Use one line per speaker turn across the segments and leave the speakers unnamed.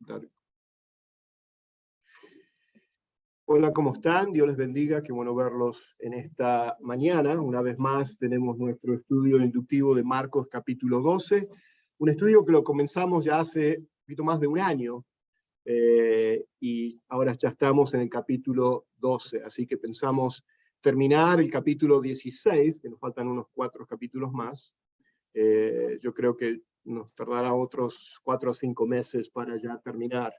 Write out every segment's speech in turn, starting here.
Dale. Hola, ¿cómo están? Dios les bendiga, qué bueno verlos en esta mañana. Una vez más tenemos nuestro estudio inductivo de Marcos capítulo 12, un estudio que lo comenzamos ya hace un poquito más de un año, y ahora ya estamos en el capítulo 12, así que pensamos terminar el capítulo 16, que nos faltan unos 4 capítulos más. Yo creo que nos tardará otros 4 o 5 meses para ya terminar.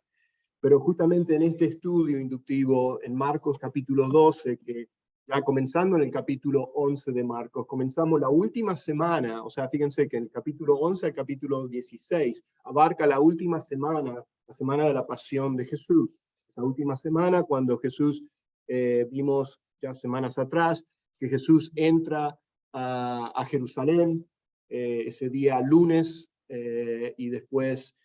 Pero justamente en este estudio inductivo, en Marcos capítulo 12, que ya comenzando en el capítulo 11 de Marcos, comenzamos la última semana, o sea, fíjense que en el capítulo 11 al capítulo 16 abarca la última semana, la semana de la pasión de Jesús. Esa última semana cuando Jesús, vimos ya semanas atrás, que Jesús entra a Jerusalén, ese día lunes, y después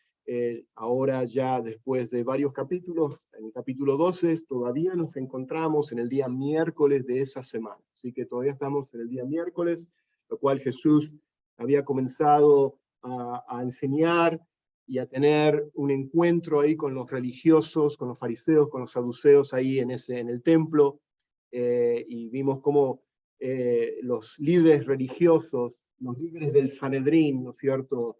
ahora ya después de varios capítulos, en el capítulo 12, todavía nos encontramos en el día miércoles de esa semana. Así que todavía estamos en el día miércoles, lo cual Jesús había comenzado a enseñar y a tener un encuentro ahí con los religiosos, con los fariseos, con los saduceos ahí en el templo, y vimos cómo los líderes religiosos, los líderes del Sanedrín, ¿no es cierto?,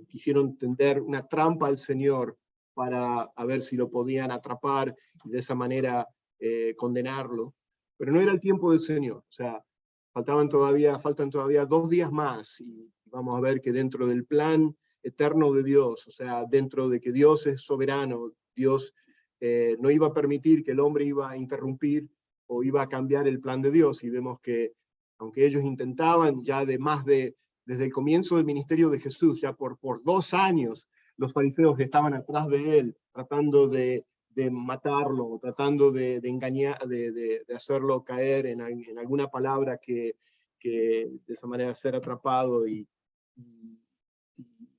quisieron tender una trampa al Señor para a ver si lo podían atrapar y de esa manera condenarlo. Pero no era el tiempo del Señor. O sea, faltan todavía 2 días más y vamos a ver que dentro del plan eterno de Dios, o sea, dentro de que Dios es soberano, Dios no iba a permitir que el hombre iba a interrumpir o iba a cambiar el plan de Dios. Y vemos que aunque ellos intentaban ya desde el comienzo del ministerio de Jesús, ya por 2 años, los fariseos estaban atrás de él, tratando de matarlo, tratando de engañar, de hacerlo caer en alguna palabra que de esa manera ser atrapado. Y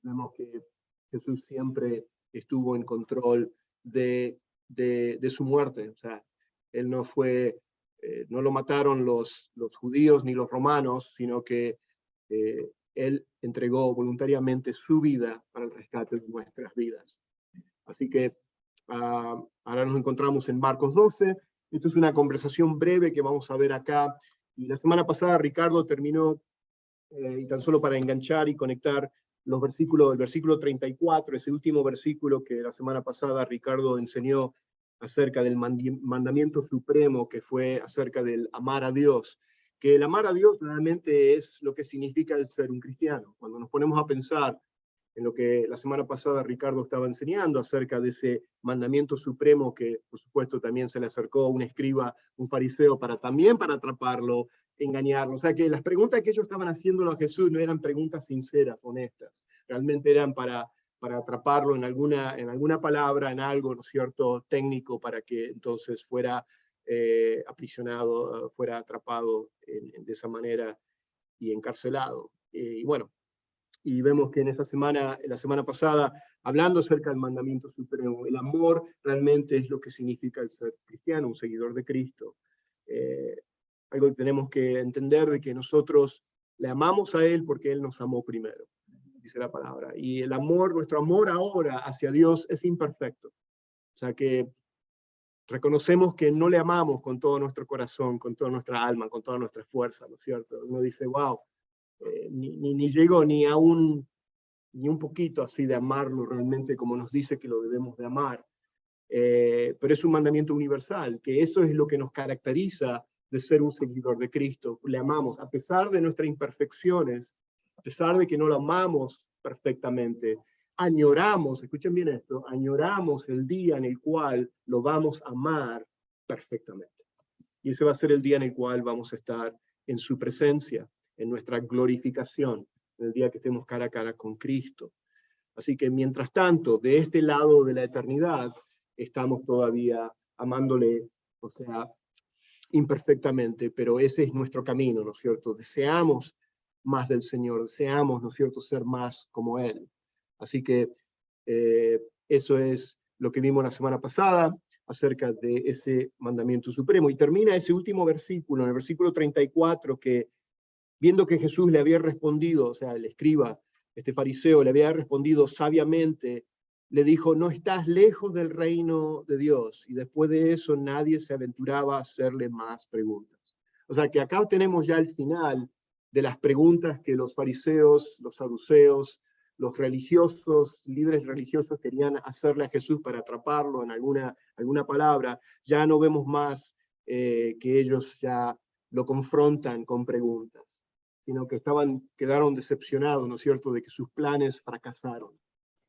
vemos que Jesús siempre estuvo en control de su muerte. O sea, él no fue, no lo mataron los judíos ni los romanos, sino que él entregó voluntariamente su vida para el rescate de nuestras vidas. Así que ahora nos encontramos en Marcos 12. Esto es una conversación breve que vamos a ver acá. Y la semana pasada Ricardo terminó, y tan solo para enganchar y conectar los versículos, el versículo 34, ese último versículo que la semana pasada Ricardo enseñó acerca del mandamiento supremo, que fue acerca del amar a Dios. Que el amar a Dios realmente es lo que significa el ser un cristiano. Cuando nos ponemos a pensar en lo que la semana pasada Ricardo estaba enseñando acerca de ese mandamiento supremo, que por supuesto también se le acercó un escriba, un fariseo, también para atraparlo, engañarlo. O sea que las preguntas que ellos estaban haciéndolo a Jesús no eran preguntas sinceras, honestas, realmente eran para atraparlo en alguna palabra, en algo, ¿no es cierto?, técnico, para que entonces fuera aprisionado, fuera atrapado de esa manera y encarcelado. Y bueno, y vemos que en la semana pasada, hablando acerca del mandamiento supremo, el amor realmente es lo que significa el ser cristiano, un seguidor de Cristo. Algo que tenemos que entender de que nosotros le amamos a Él porque Él nos amó primero, dice la palabra. Y el amor, nuestro amor ahora hacia Dios es imperfecto. O sea que reconocemos que no le amamos con todo nuestro corazón, con toda nuestra alma, con toda nuestra fuerza, ¿no es cierto? Uno dice, wow, ni llego ni un poquito así de amarlo realmente como nos dice que lo debemos de amar. Pero es un mandamiento universal, que eso es lo que nos caracteriza de ser un seguidor de Cristo. Le amamos, a pesar de nuestras imperfecciones, a pesar de que no lo amamos perfectamente, añoramos, escuchen bien esto, añoramos el día en el cual lo vamos a amar perfectamente. Y ese va a ser el día en el cual vamos a estar en su presencia, en nuestra glorificación, en el día que estemos cara a cara con Cristo. Así que mientras tanto, de este lado de la eternidad, estamos todavía amándole, o sea, imperfectamente, pero ese es nuestro camino, ¿no es cierto? Deseamos más del Señor, deseamos, ¿no es cierto?, ser más como Él. Así que eso es lo que vimos la semana pasada acerca de ese mandamiento supremo. Y termina ese último versículo, en el versículo 34, que viendo que Jesús le había respondido, o sea, el escriba, este fariseo, le había respondido sabiamente le dijo, no estás lejos del reino de Dios. Y después de eso nadie se aventuraba a hacerle más preguntas. O sea que acá tenemos ya el final de las preguntas que los fariseos, los saduceos, los religiosos, líderes religiosos querían hacerle a Jesús para atraparlo en alguna palabra. Ya no vemos más que ellos ya lo confrontan con preguntas, sino que quedaron decepcionados, ¿no es cierto?, de que sus planes fracasaron.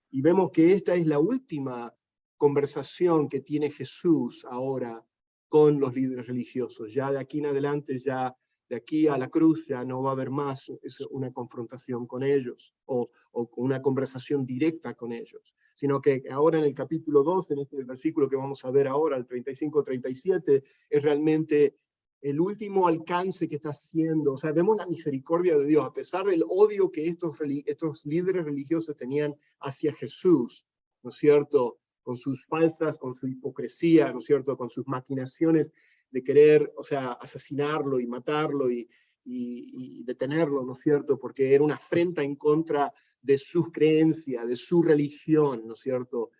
Y vemos que esta es la última conversación que tiene Jesús ahora con los líderes religiosos. Ya de aquí en adelante, ya de aquí a la cruz, ya no va a haber más una confrontación con ellos o una conversación directa con ellos, sino que ahora en el capítulo 2, en este versículo que vamos a ver ahora, el 35-37, es realmente el último alcance que está haciendo. O sea, vemos la misericordia de Dios, a pesar del odio que estos líderes religiosos tenían hacia Jesús, ¿no es cierto?, con sus falsas, con su hipocresía, ¿no es cierto?, con sus maquinaciones de querer, o sea, asesinarlo y matarlo y detenerlo, ¿no es cierto?, porque era una afrenta en contra de sus creencias, de su religión, ¿no es cierto?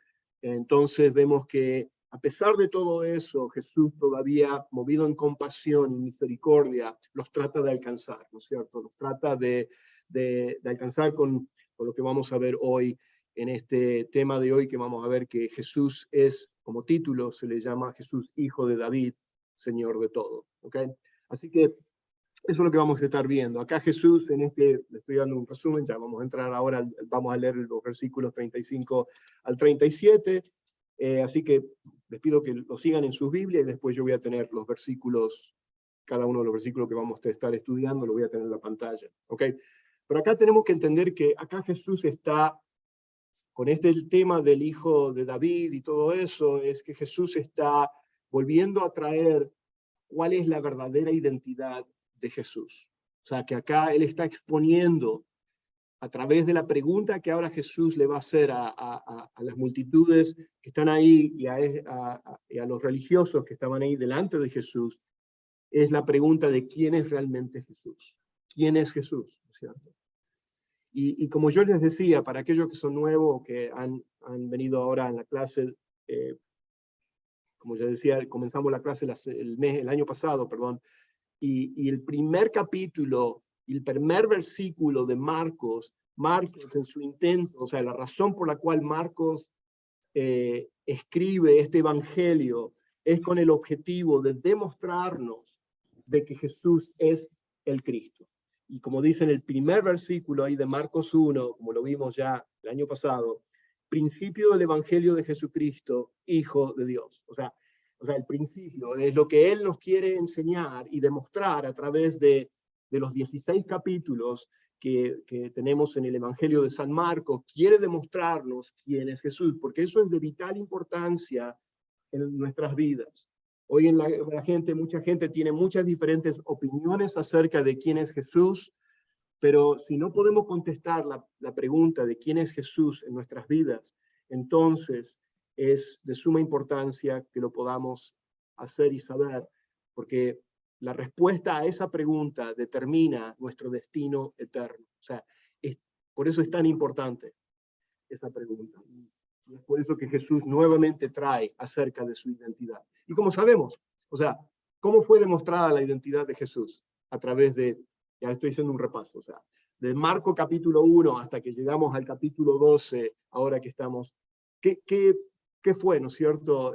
Entonces vemos que a pesar de todo eso, Jesús todavía, movido en compasión y misericordia, los trata de alcanzar, ¿no es cierto? Los trata de alcanzar con lo que vamos a ver hoy, en este tema de hoy, que vamos a ver que Jesús es, como título, se le llama Jesús, Hijo de David, Señor de todo. ¿Ok? Así que eso es lo que vamos a estar viendo. Acá Jesús, le estoy dando un resumen, ya vamos a entrar ahora, vamos a leer los versículos 35 al 37, así que les pido que lo sigan en sus Biblias y después yo voy a tener los versículos, cada uno de los versículos que vamos a estar estudiando, lo voy a tener en la pantalla. ¿Ok? Pero acá tenemos que entender que acá Jesús está, con el tema del Hijo de David y todo eso, es que Jesús está volviendo a traer cuál es la verdadera identidad de Jesús. O sea, que acá él está exponiendo a través de la pregunta que ahora Jesús le va a hacer a las multitudes que están ahí y a los religiosos que estaban ahí delante de Jesús, es la pregunta de quién es realmente Jesús. ¿Quién es Jesús? ¿Cierto? Y como yo les decía, para aquellos que son nuevos, que han venido ahora en la clase, como ya decía, comenzamos la clase el año pasado, perdón, y el primer capítulo, el primer versículo de Marcos en su intento, o sea, la razón por la cual Marcos escribe este evangelio es con el objetivo de demostrarnos de que Jesús es el Cristo. Y como dice en el primer versículo ahí de Marcos 1, como lo vimos ya el año pasado, principio del evangelio de Jesucristo, Hijo de Dios. O sea, el principio es lo que Él nos quiere enseñar y demostrar a través de los 16 capítulos que tenemos en el Evangelio de San Marcos. Quiere demostrarnos quién es Jesús, porque eso es de vital importancia en nuestras vidas. Hoy en mucha gente tiene muchas diferentes opiniones acerca de quién es Jesús, pero si no podemos contestar la pregunta de quién es Jesús en nuestras vidas, entonces es de suma importancia que lo podamos hacer y saber, porque la respuesta a esa pregunta determina nuestro destino eterno. O sea, por eso es tan importante esa pregunta. Y es por eso que Jesús nuevamente trae acerca de su identidad. Y como sabemos, o sea, ¿cómo fue demostrada la identidad de Jesús? A través de, ya estoy haciendo un repaso, o sea, de Marco capítulo 1 hasta que llegamos al capítulo 12, ahora que estamos, ¿qué fue, no es cierto?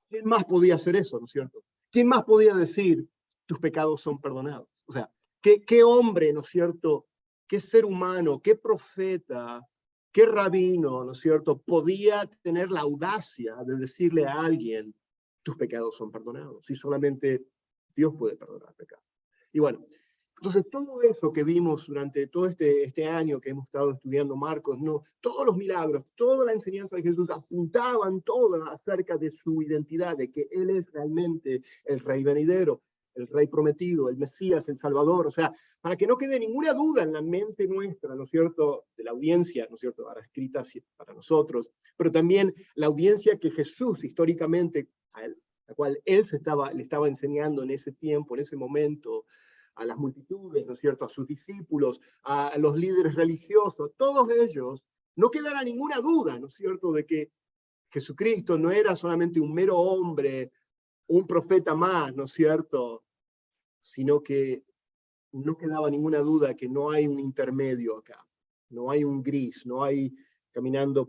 ¿Quién más podía hacer eso, no es cierto? ¿Quién más podía decir, tus pecados son perdonados? O sea, ¿qué hombre, no es cierto? ¿Qué ser humano, qué profeta, qué rabino, no es cierto? Podía tener la audacia de decirle a alguien, tus pecados son perdonados. Si solamente Dios puede perdonar pecados. Y bueno, entonces todo eso que vimos durante todo este año que hemos estado estudiando Marcos, no, todos los milagros, toda la enseñanza de Jesús apuntaban todo acerca de su identidad, de que Él es realmente el Rey venidero, el Rey prometido, el Mesías, el Salvador. O sea, para que no quede ninguna duda en la mente nuestra, ¿no es cierto?, de la audiencia, ¿no es cierto?, ahora escrita para nosotros, pero también la audiencia que Jesús históricamente, la cual Él le estaba enseñando en ese tiempo, en ese momento, a las multitudes, ¿no es cierto?, a sus discípulos, a los líderes religiosos, todos ellos, no quedara ninguna duda, ¿no es cierto?, de que Jesucristo no era solamente un mero hombre, un profeta más, ¿no es cierto?, sino que no quedaba ninguna duda que no hay un intermedio acá, no hay un gris, no hay caminando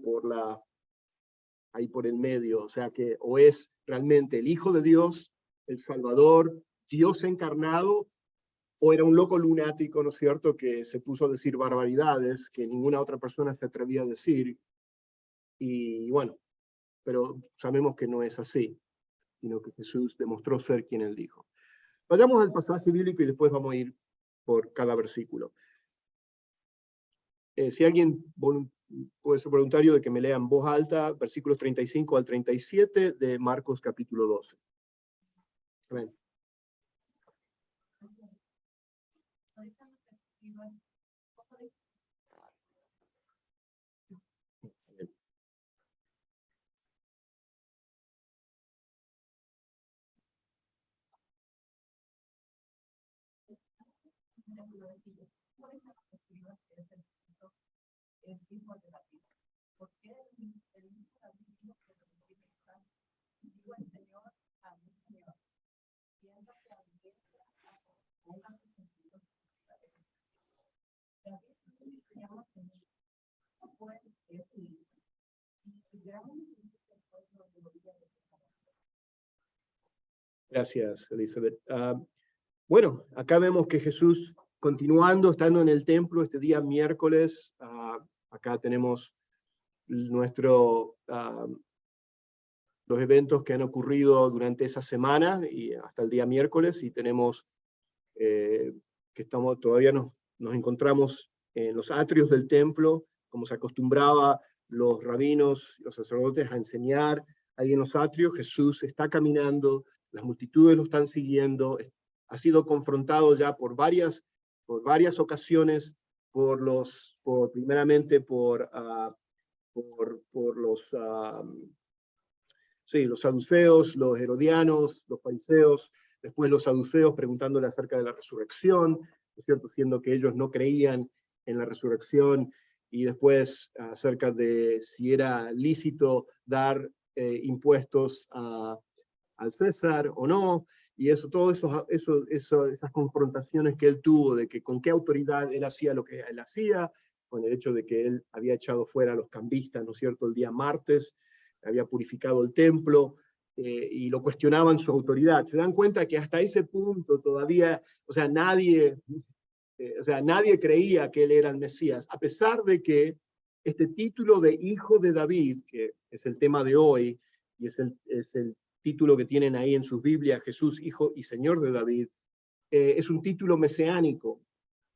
ahí por el medio, o sea que o es realmente el Hijo de Dios, el Salvador, Dios encarnado, o era un loco lunático, ¿no es cierto?, que se puso a decir barbaridades que ninguna otra persona se atrevía a decir, y bueno, pero sabemos que no es así, sino que Jesús demostró ser quien él dijo. Vayamos al pasaje bíblico y después vamos a ir por cada versículo. Si alguien puede ser voluntario de que me lea en voz alta, versículos 35 al 37 de Marcos capítulo 12. Amén. Gracias, Elizabeth. Bueno, acá vemos que Jesús, continuando, estando en el templo este día miércoles, acá tenemos los eventos que han ocurrido durante esa semana y hasta el día miércoles, y tenemos que todavía nos encontramos en los atrios del templo, como se acostumbraba los rabinos, los sacerdotes a enseñar ahí en los atrios. Jesús está caminando, las multitudes lo están siguiendo, ha sido confrontado ya por varias ocasiones, primeramente por los saduceos, los herodianos, los fariseos, después los saduceos preguntándole acerca de la resurrección, ¿no es cierto?, siendo que ellos no creían en la resurrección, y después acerca de si era lícito dar impuestos al César o no, y esas confrontaciones que él tuvo de que con qué autoridad él hacía lo que él hacía, con el hecho de que él había echado fuera a los cambistas, ¿no es cierto?, el día martes, había purificado el templo, y lo cuestionaban su autoridad. Se dan cuenta que hasta ese punto todavía, nadie creía que él era el Mesías, a pesar de que este título de Hijo de David, que es el tema de hoy, y es el título que tienen ahí en sus Biblias, Jesús, Hijo y Señor de David, es un título mesiánico.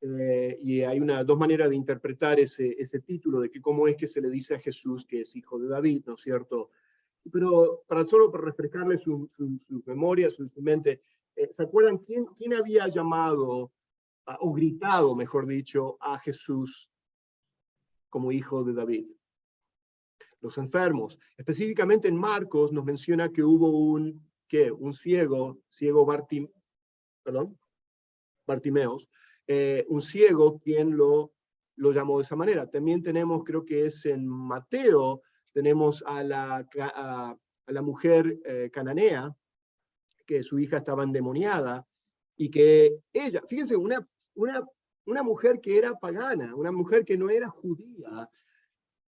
Y hay dos maneras de interpretar ese título, de que cómo es que se le dice a Jesús que es Hijo de David, ¿no es cierto? Pero solo para refrescarle su memoria, su mente, ¿se acuerdan quién había llamado, o gritado, mejor dicho, a Jesús como Hijo de David? Los enfermos. Específicamente en Marcos nos menciona que hubo un ciego Bartimeos, un ciego quien lo llamó de esa manera. También tenemos, creo que es en Mateo, tenemos a la mujer cananea, que su hija estaba endemoniada, y que ella, fíjense, una mujer que era pagana, una mujer que no era judía,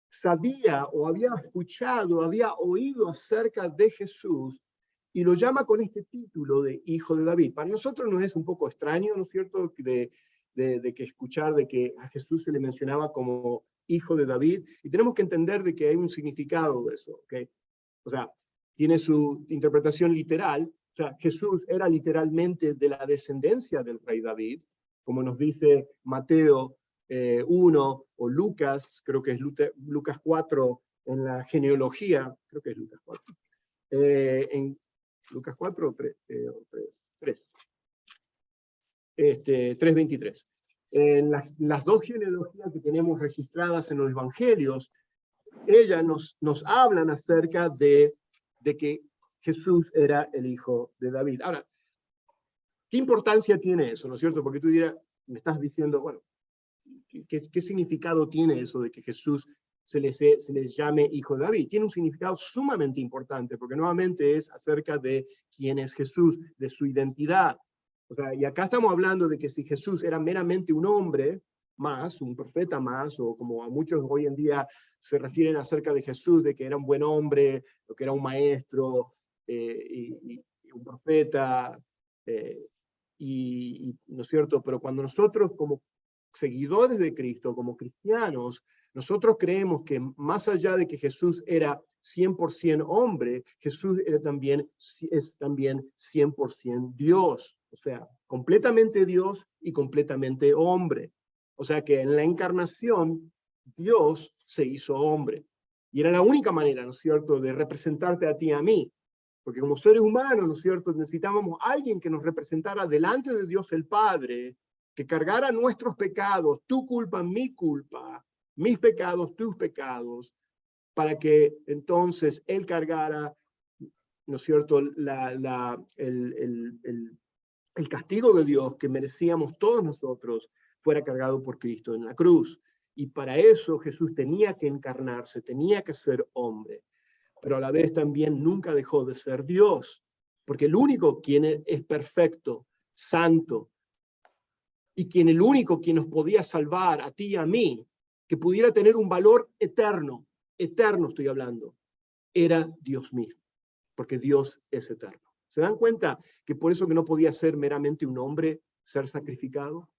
sabía o había escuchado, había oído acerca de Jesús, y lo llama con este título de Hijo de David. Para nosotros nos es un poco extraño, ¿no es cierto?, de que escuchar de que a Jesús se le mencionaba como Hijo de David, y tenemos que entender de que hay un significado de eso, ¿ok? O sea, tiene su interpretación literal. O sea, Jesús era literalmente de la descendencia del rey David, como nos dice Mateo 1, o Lucas, creo que es Lucas 4, en la genealogía, creo que es Lucas 4. En Lucas 4 o 3. 3:23. En las dos genealogías que tenemos registradas en los evangelios, ellas nos hablan acerca de que Jesús era el Hijo de David. Ahora, ¿Qué importancia tiene eso, no es cierto? Porque tú dirás, me estás diciendo, bueno, ¿qué significado tiene eso de que Jesús se les llame hijo de David? Tiene un significado sumamente importante, porque nuevamente es acerca de quién es Jesús, de su identidad. O sea, y acá estamos hablando de que si Jesús era meramente un hombre más, un profeta más, o como a muchos hoy en día se refieren acerca de Jesús, de que era un buen hombre, o que era un maestro, y un profeta, ¿no es cierto? Pero cuando nosotros como seguidores de Cristo, como cristianos, nosotros creemos que más allá de que Jesús era 100% hombre, Jesús es también 100% Dios, o sea, completamente Dios y completamente hombre. O sea que en la encarnación, Dios se hizo hombre. Y era la única manera, ¿no es cierto?, de representarte a ti y a mí. Porque como seres humanos, ¿no es cierto?, necesitábamos a alguien que nos representara delante de Dios el Padre, que cargara nuestros pecados, tu culpa, mi culpa, mis pecados, tus pecados, para que entonces Él cargara, ¿no es cierto?, el castigo de Dios que merecíamos todos nosotros fuera cargado por Cristo en la cruz. Y para eso Jesús tenía que encarnarse, tenía que ser hombre, pero a la vez también nunca dejó de ser Dios, porque el único quien es perfecto, santo, y el único quien nos podía salvar a ti y a mí, que pudiera tener un valor eterno, eterno estoy hablando, era Dios mismo, porque Dios es eterno. ¿Se dan cuenta que por eso que no podía ser meramente un hombre ser sacrificado?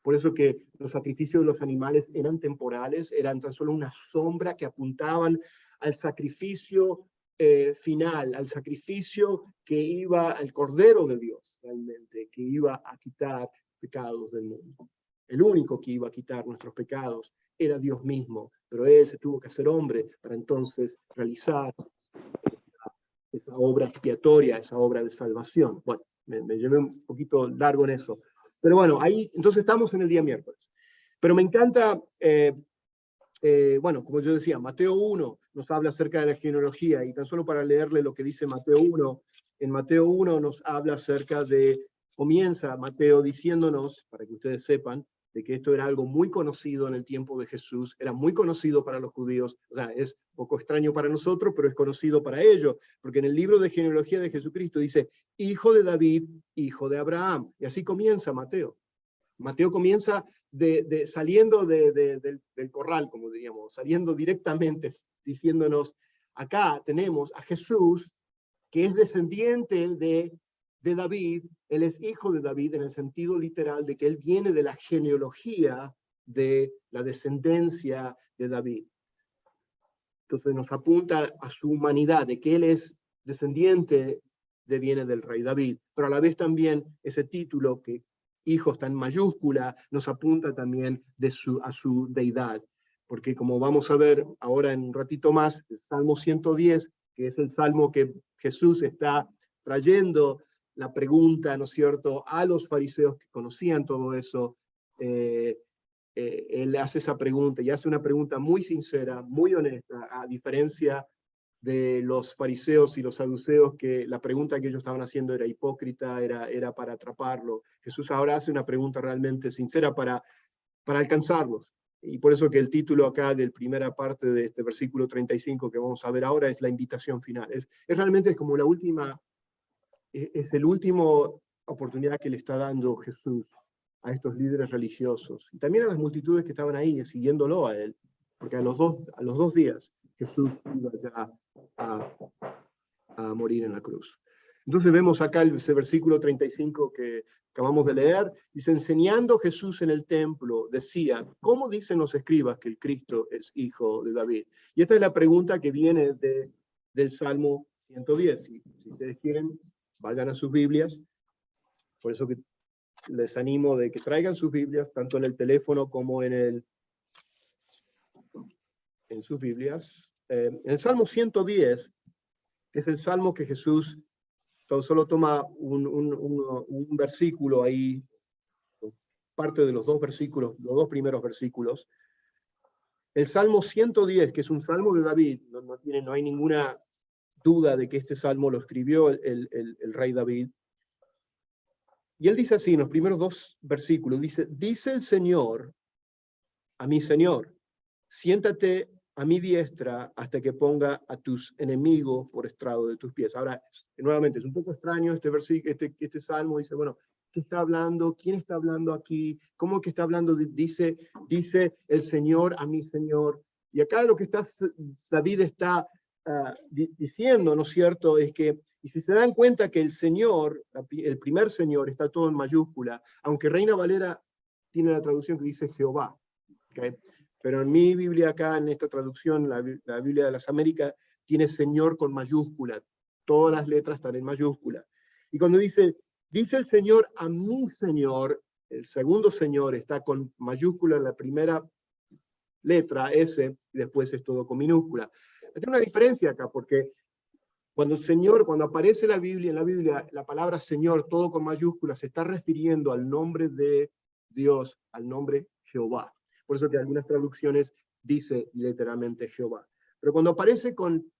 Por eso que los sacrificios de los animales eran temporales, eran tan solo una sombra que apuntaban al sacrificio final, al sacrificio que iba al Cordero de Dios, realmente, que iba a quitar pecados del mundo. El único que iba a quitar nuestros pecados era Dios mismo, pero Él se tuvo que hacer hombre para entonces realizar esa obra expiatoria, esa obra de salvación. Bueno, me llevé un poquito largo en eso. Pero bueno, ahí entonces estamos en el día miércoles. Pero me encanta, bueno, como yo decía, Mateo 1 nos habla acerca de la genealogía, y tan solo para leerle lo que dice Mateo 1, en Mateo 1 nos habla acerca de, comienza Mateo diciéndonos, para que ustedes sepan, de que esto era algo muy conocido en el tiempo de Jesús, era muy conocido para los judíos, o sea, es un poco extraño para nosotros, pero es conocido para ellos, porque en el libro de genealogía de Jesucristo dice, hijo de David, hijo de Abraham, y así comienza Mateo. Mateo comienza saliendo del corral, como diríamos, saliendo directamente, diciéndonos, acá tenemos a Jesús, que es descendiente de David, él es hijo de David en el sentido literal de que él viene de la genealogía de la descendencia de David. Entonces nos apunta a su humanidad, de que él es descendiente viene del rey David, pero a la vez también ese título que hijo está en mayúscula, nos apunta también a su deidad, porque como vamos a ver ahora en un ratito más, el Salmo 110, que es el salmo que Jesús está trayendo la pregunta, ¿no es cierto?, a los fariseos que conocían todo eso, él hace esa pregunta, y hace una pregunta muy sincera, muy honesta, a diferencia de los fariseos y los saduceos, que la pregunta que ellos estaban haciendo era hipócrita, era para atraparlo. Jesús ahora hace una pregunta realmente sincera para alcanzarlos. Y por eso que el título acá de la primera parte de este versículo 35 que vamos a ver ahora es la invitación final. Realmente es como la última, es el último oportunidad que le está dando Jesús a estos líderes religiosos, y también a las multitudes que estaban ahí siguiéndolo a él, porque a los dos días Jesús iba ya a morir en la cruz. Entonces vemos acá ese versículo 35 que acabamos de leer, dice, enseñando Jesús en el templo, decía, ¿cómo dicen los escribas que el Cristo es hijo de David? Y esta es la pregunta que viene del Salmo 110. Si ustedes quieren, vayan a sus Biblias, por eso que les animo de que traigan sus Biblias, tanto en el teléfono como en sus Biblias. En el Salmo 110, que es el Salmo que Jesús solo toma un versículo ahí, parte de los dos versículos, los dos primeros versículos. El Salmo 110, que es un Salmo de David, no hay ninguna duda de que este Salmo lo escribió el rey David. Y él dice así, en los primeros 2 versículos, dice el Señor a mi Señor, siéntate a mi diestra hasta que ponga a tus enemigos por estrado de tus pies. Ahora, nuevamente, es un poco extraño este versículo, este salmo, dice, bueno, ¿qué está hablando? ¿Quién está hablando aquí? ¿Cómo que está hablando? Dice el Señor a mi Señor. Y acá lo que David está diciendo, ¿no es cierto? Es que, y si se dan cuenta que el Señor, el primer Señor, está todo en mayúscula, aunque Reina Valera tiene la traducción que dice Jehová, ¿okay? Pero en mi Biblia acá, en esta traducción, la Biblia de las Américas, tiene Señor con mayúscula. Todas las letras están en mayúscula. Y cuando dice el Señor a mi Señor, el segundo Señor está con mayúscula en la primera letra, S, y después es todo con minúscula. Hay una diferencia acá, porque cuando aparece en la Biblia, la palabra Señor, todo con mayúsculas, se está refiriendo al nombre de Dios, al nombre Jehová. Por eso que algunas traducciones dice literalmente Jehová. Pero cuando aparece con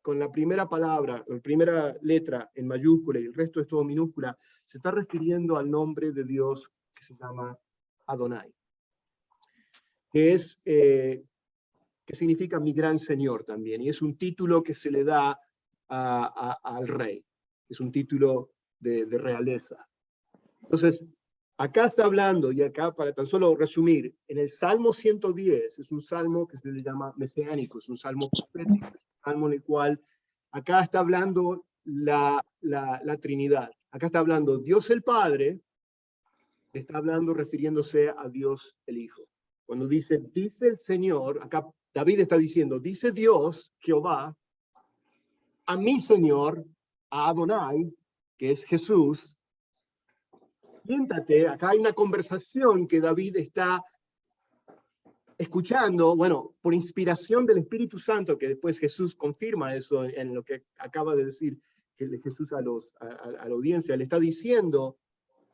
la primera palabra, la primera letra en mayúscula y el resto es todo minúscula, se está refiriendo al nombre de Dios que se llama Adonai, que significa mi gran Señor también, y es un título que se le da al rey, es un título de realeza. Entonces, acá está hablando, y acá para tan solo resumir, en el Salmo 110, es un salmo que se le llama mesiánico, es un salmo profético, es un salmo en el cual acá está hablando la Trinidad. Acá está hablando Dios el Padre, está hablando refiriéndose a Dios el Hijo. Cuando dice el Señor, acá David está diciendo, dice Dios, Jehová, a mi Señor, a Adonai, que es Jesús, siéntate. Acá hay una conversación que David está escuchando, bueno, por inspiración del Espíritu Santo, que después Jesús confirma eso en lo que acaba de decir que Jesús a la audiencia. Le está diciendo,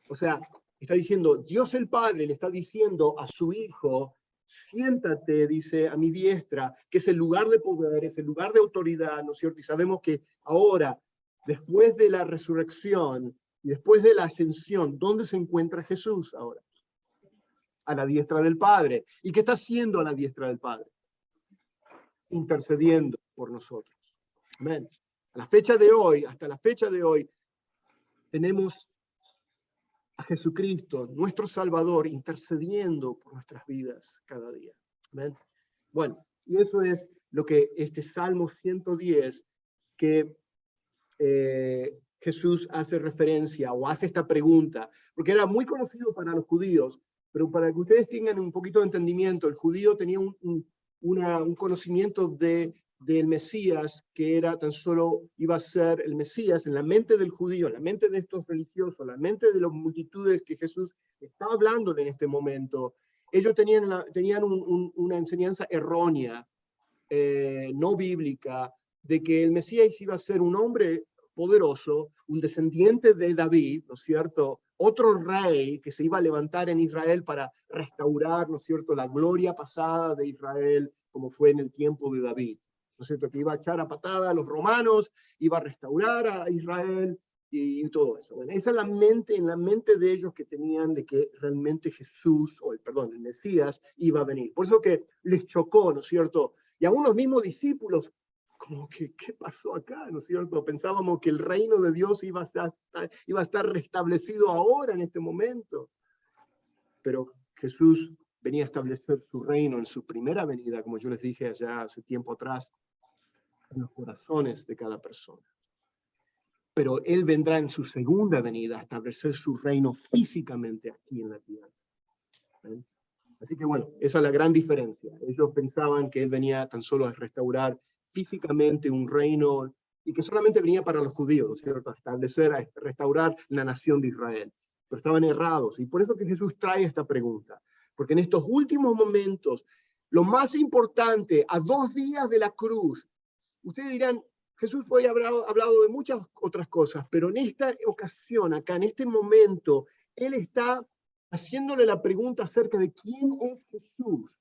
o sea, está diciendo, Dios el Padre le está diciendo a su Hijo, siéntate, dice, a mi diestra, que es el lugar de poder, es el lugar de autoridad, ¿no es cierto? Y sabemos que ahora, después de la resurrección y después de la ascensión, ¿dónde se encuentra Jesús ahora? A la diestra del Padre. ¿Y qué está haciendo a la diestra del Padre? Intercediendo por nosotros. Amén. A la fecha de hoy, hasta la fecha de hoy, tenemos a Jesucristo, nuestro Salvador, intercediendo por nuestras vidas cada día. Amén. Bueno, y eso es lo que este Salmo 110, que Jesús hace referencia o hace esta pregunta, porque era muy conocido para los judíos, pero para que ustedes tengan un poquito de entendimiento, el judío tenía un conocimiento del Mesías, que era tan solo, iba a ser el Mesías en la mente del judío, en la mente de estos religiosos, en la mente de las multitudes que Jesús estaba hablando en este momento. Ellos tenían una enseñanza errónea, no bíblica, de que el Mesías iba a ser un hombre poderoso, un descendiente de David, ¿no es cierto? Otro rey que se iba a levantar en Israel para restaurar, ¿no es cierto?, la gloria pasada de Israel, como fue en el tiempo de David, ¿no es cierto?, que iba a echar a patada a los romanos, iba a restaurar a Israel y todo eso. Bueno, esa es en la mente de ellos, que tenían de que realmente Jesús, el Mesías, iba a venir. Por eso que les chocó, ¿no es cierto? Y aún los mismos discípulos, como que, ¿qué pasó acá? ¿No es cierto? Pensábamos que el reino de Dios iba a estar restablecido ahora, en este momento. Pero Jesús venía a establecer su reino en su primera venida, como yo les dije allá hace tiempo atrás, en los corazones de cada persona. Pero Él vendrá en su segunda venida a establecer su reino físicamente aquí en la tierra. ¿Ven? Así que bueno, esa es la gran diferencia. Ellos pensaban que Él venía tan solo a restaurar físicamente un reino, y que solamente venía para los judíos, ¿no es cierto?, a restaurar la nación de Israel. Pero estaban errados, y por eso que Jesús trae esta pregunta. Porque en estos últimos momentos, lo más importante, a 2 días de la cruz, ustedes dirán, Jesús puede haber hablado de muchas otras cosas, pero en esta ocasión, acá, en este momento, Él está haciéndole la pregunta acerca de quién es Jesús.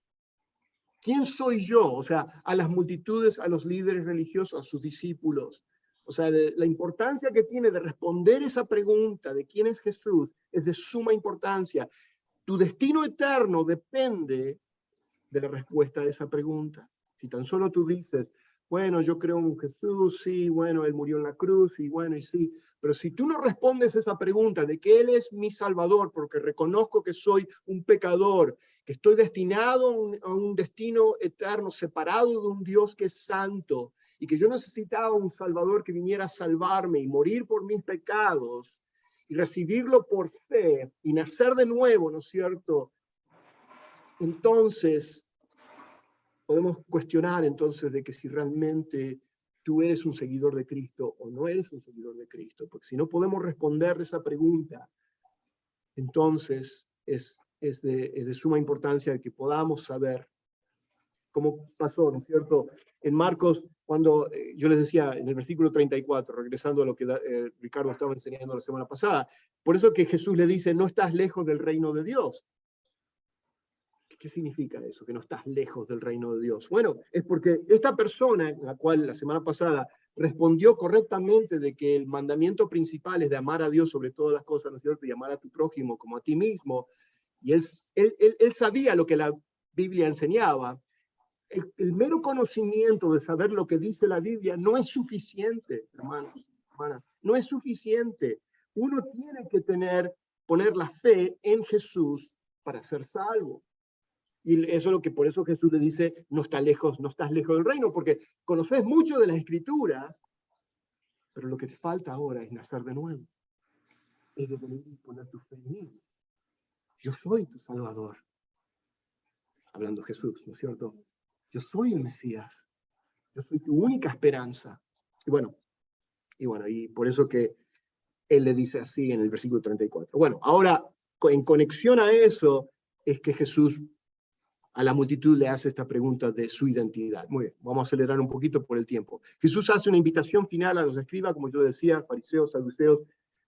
¿Quién soy yo? O sea, a las multitudes, a los líderes religiosos, a sus discípulos. O sea, la importancia que tiene de responder esa pregunta de quién es Jesús es de suma importancia. Tu destino eterno depende de la respuesta a esa pregunta. Si tan solo tú dices, bueno, yo creo en Jesús, sí, bueno, Él murió en la cruz, y bueno, y sí, pero si tú no respondes esa pregunta de que Él es mi Salvador, porque reconozco que soy un pecador, que estoy destinado a un destino eterno, separado de un Dios que es santo, y que yo necesitaba un Salvador que viniera a salvarme y morir por mis pecados, y recibirlo por fe, y nacer de nuevo, ¿no es cierto? Entonces, podemos cuestionar entonces de que si realmente tú eres un seguidor de Cristo o no eres un seguidor de Cristo, porque si no podemos responder esa pregunta, entonces es de suma importancia que podamos saber cómo pasó, ¿no es cierto? En Marcos, cuando yo les decía en el versículo 34, regresando a lo que Ricardo estaba enseñando la semana pasada, por eso que Jesús le dice, no estás lejos del reino de Dios. ¿Qué significa eso? Que no estás lejos del reino de Dios. Bueno, es porque esta persona, la cual la semana pasada respondió correctamente de que el mandamiento principal es de amar a Dios sobre todas las cosas, ¿no es cierto? Y amar a tu prójimo como a ti mismo. Y él sabía lo que la Biblia enseñaba. El mero conocimiento de saber lo que dice la Biblia no es suficiente, hermanos, hermanas. No es suficiente. Uno tiene que poner la fe en Jesús para ser salvo. Y eso es lo que por eso Jesús le dice, no estás lejos del reino, porque conoces mucho de las Escrituras, pero lo que te falta ahora es nacer de nuevo. Es de venir y poner tu fe en mí. Yo soy tu Salvador. Hablando Jesús, ¿no es cierto? Yo soy el Mesías. Yo soy tu única esperanza. Y bueno, y por eso que él le dice así en el versículo 34. Bueno, ahora, en conexión a eso, es que Jesús a la multitud le hace esta pregunta de su identidad. Muy bien, vamos a acelerar un poquito por el tiempo. Jesús hace una invitación final a los escribas, como yo decía, fariseos, saduceos,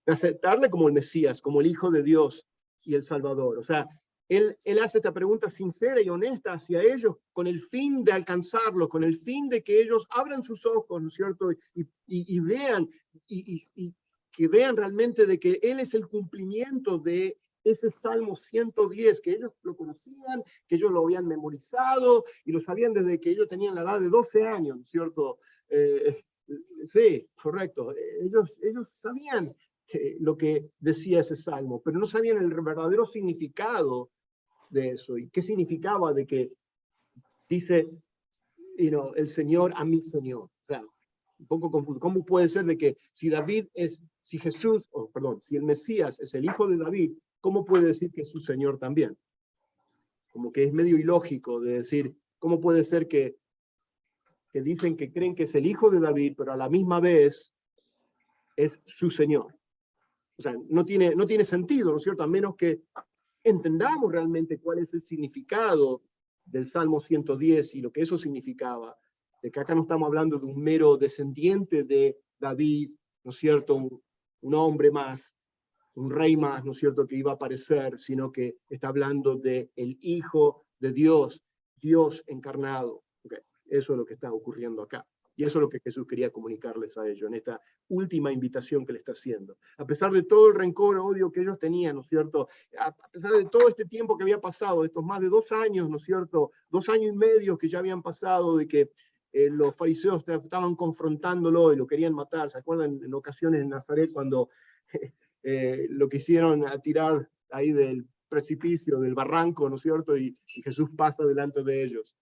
de aceptarle como el Mesías, como el Hijo de Dios y el Salvador. O sea, él hace esta pregunta sincera y honesta hacia ellos con el fin de alcanzarlos, con el fin de que ellos abran sus ojos, ¿no es cierto? Y vean, y que vean realmente de que Él es el cumplimiento de ese Salmo 110, que ellos lo conocían, que ellos lo habían memorizado y lo sabían desde que ellos tenían la edad de 12 años, ¿cierto? Sí, correcto. Ellos sabían lo que decía ese Salmo, pero no sabían el verdadero significado de eso y qué significaba de que dice, el Señor a mi Señor. O sea, un poco confuso. ¿Cómo puede ser de que si el Mesías es el hijo de David, ¿cómo puede decir que es su Señor también? Como que es medio ilógico de decir, ¿cómo puede ser que dicen que creen que es el hijo de David, pero a la misma vez es su Señor? O sea, no tiene sentido, ¿no es cierto? A menos que entendamos realmente cuál es el significado del Salmo 110 y lo que eso significaba, de que acá no estamos hablando de un mero descendiente de David, ¿no es cierto? Un hombre más, un rey más, ¿no es cierto?, que iba a aparecer, sino que está hablando de el Hijo de Dios, Dios encarnado. Okay. Eso es lo que está ocurriendo acá. Y eso es lo que Jesús quería comunicarles a ellos en esta última invitación que le está haciendo. A pesar de todo el rencor, odio que ellos tenían, ¿no es cierto? A pesar de todo este tiempo que había pasado, estos más de 2 años, ¿no es cierto? 2 años y medio que ya habían pasado de que los fariseos estaban confrontándolo y lo querían matar. ¿Se acuerdan en ocasiones en Nazaret cuando lo quisieron tirar ahí del precipicio, del barranco, ¿no es cierto? Y Jesús pasa delante de ellos.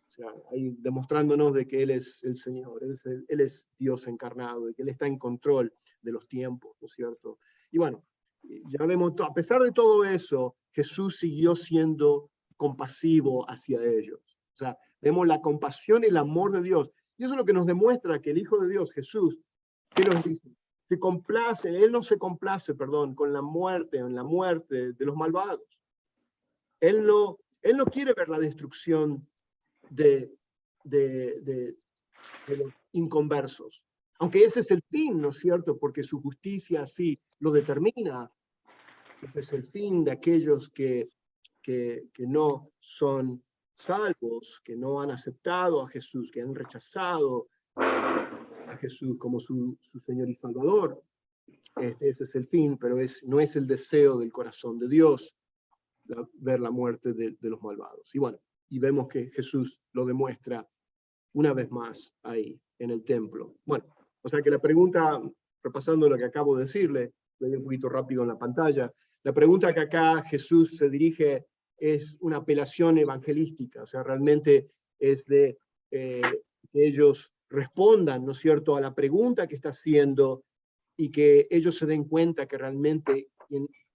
O sea, ahí demostrándonos de que Él es el Señor, Él es Dios encarnado, de que Él está en control de los tiempos, ¿no es cierto? Y bueno, ya vemos, a pesar de todo eso, Jesús siguió siendo compasivo hacia ellos. O sea, vemos la compasión y el amor de Dios. Y eso es lo que nos demuestra que el Hijo de Dios, Jesús, ¿qué nos dice? Él no se complace, perdón, con la muerte, en la muerte de los malvados. Él no quiere ver la destrucción de los inconversos. Aunque ese es el fin, ¿no es cierto? Porque su justicia así lo determina. Ese es el fin de aquellos que no son salvos, que no han aceptado a Jesús, que han rechazado a Jesús como su Señor y Salvador. Ese es el fin, pero no es el deseo del corazón de Dios ver la muerte de los malvados. Y bueno, y vemos que Jesús lo demuestra una vez más ahí, en el templo. Bueno, o sea que la pregunta, repasando lo que acabo de decirle, voy un poquito rápido en la pantalla, la pregunta que acá Jesús se dirige es una apelación evangelística, o sea, realmente es de que ellos respondan, ¿no es cierto?, a la pregunta que está haciendo y que ellos se den cuenta que realmente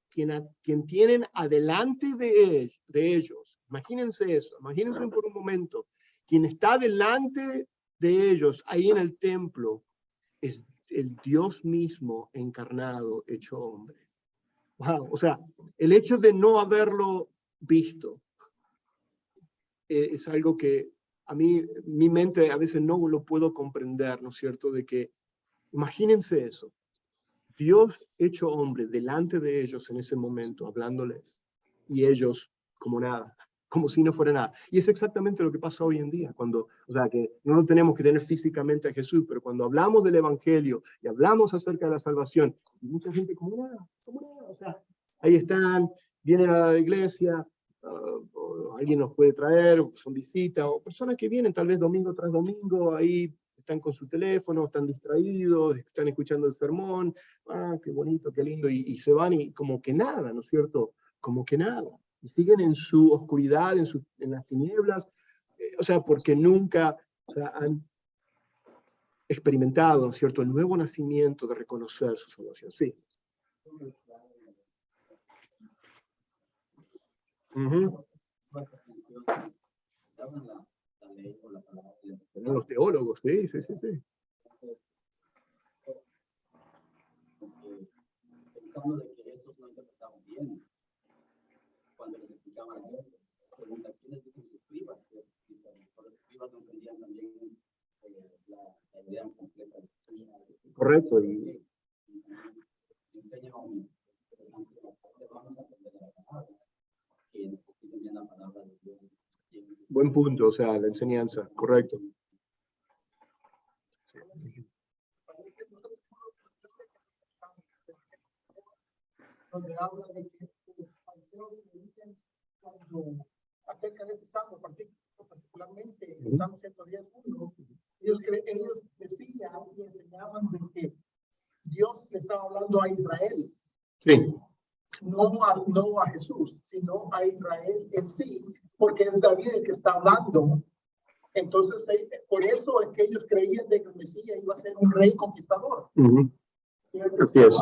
quien tienen adelante de ellos, imagínense eso, imagínense por un momento, quien está delante de ellos ahí en el templo es el Dios mismo encarnado, hecho hombre. Wow, o sea, el hecho de no haberlo visto es algo que a mí, mi mente a veces no lo puedo comprender, ¿no es cierto? De que, imagínense eso, Dios hecho hombre delante de ellos en ese momento, hablándoles, y ellos como nada, como si no fuera nada. Y es exactamente lo que pasa hoy en día, cuando, o sea, que no lo tenemos que tener físicamente a Jesús, pero cuando hablamos del Evangelio y hablamos acerca de la salvación, mucha gente como nada, o sea, ahí están, vienen a la iglesia, o alguien nos puede traer, son visitas, o personas que vienen tal vez domingo tras domingo, ahí están con su teléfono, están distraídos, están escuchando el sermón, qué bonito, qué lindo, y se van y como que nada, ¿no es cierto? Como que nada. Y siguen en su oscuridad, en las tinieblas, o sea, porque nunca, o sea, han experimentado, ¿no es cierto?, el nuevo nacimiento de reconocer su salvación. Sí. Los teólogos, sí.
Pensando de que estos no interpretaban bien, cuando les explicaban a ellos, preguntan quiénes dicen sus escribas, los escribas no entendían también la idea completa de
correcto.
Y enseñan vamos a aprender la palabra, que entendían la palabra de Dios.
Buen punto, o sea, la enseñanza, correcto. Sí.
Donde habla de que cuando acerca de este salmo, particularmente el Salmo 110:1, ellos decían y enseñaban de que Dios le estaba hablando a Israel.
Sí.
No a Jesús, sino a Israel en sí, porque es David el que está hablando. Entonces, por eso es que ellos creían de que el Mesías iba a ser un rey conquistador.
Así es.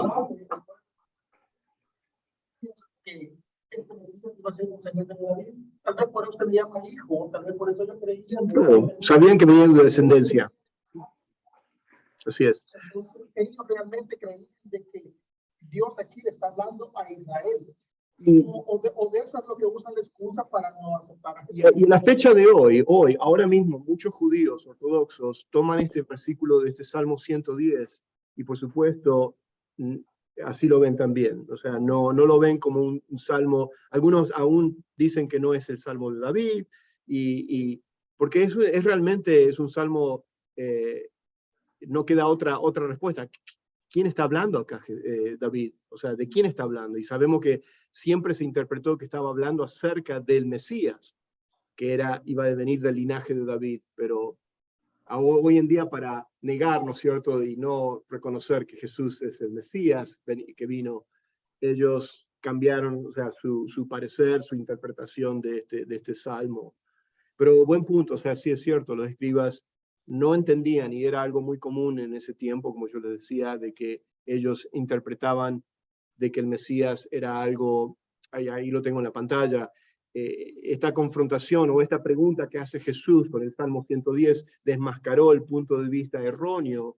Que este Mesías iba a ser un señor de David. Tal vez por eso se le llama hijo, tal vez por eso ellos creían.
No, sabían que venían de descendencia. Así es.
Entonces, ellos realmente creían de que Dios aquí le está hablando a Israel. O de eso es lo que usan la excusa para no aceptar a Jesús.
Y en la fecha de hoy, ahora mismo, muchos judíos ortodoxos toman este versículo de este Salmo 110 y por supuesto así lo ven también. O sea, no lo ven como un salmo. Algunos aún dicen que no es el Salmo de David, y porque es realmente es un salmo, no queda otra respuesta. ¿Quién está hablando acá, David? O sea, ¿de quién está hablando? Y sabemos que siempre se interpretó que estaba hablando acerca del Mesías, que iba a venir del linaje de David, pero hoy en día para negar, ¿no es cierto?, y no reconocer que Jesús es el Mesías que vino, ellos cambiaron, o sea, su parecer, su interpretación de este salmo. Pero buen punto, o sea, sí es cierto, los escribas no entendían, y era algo muy común en ese tiempo, como yo les decía, de que ellos interpretaban de que el Mesías era algo, ahí lo tengo en la pantalla, esta confrontación o esta pregunta que hace Jesús con el Salmo 110 desmascaró el punto de vista erróneo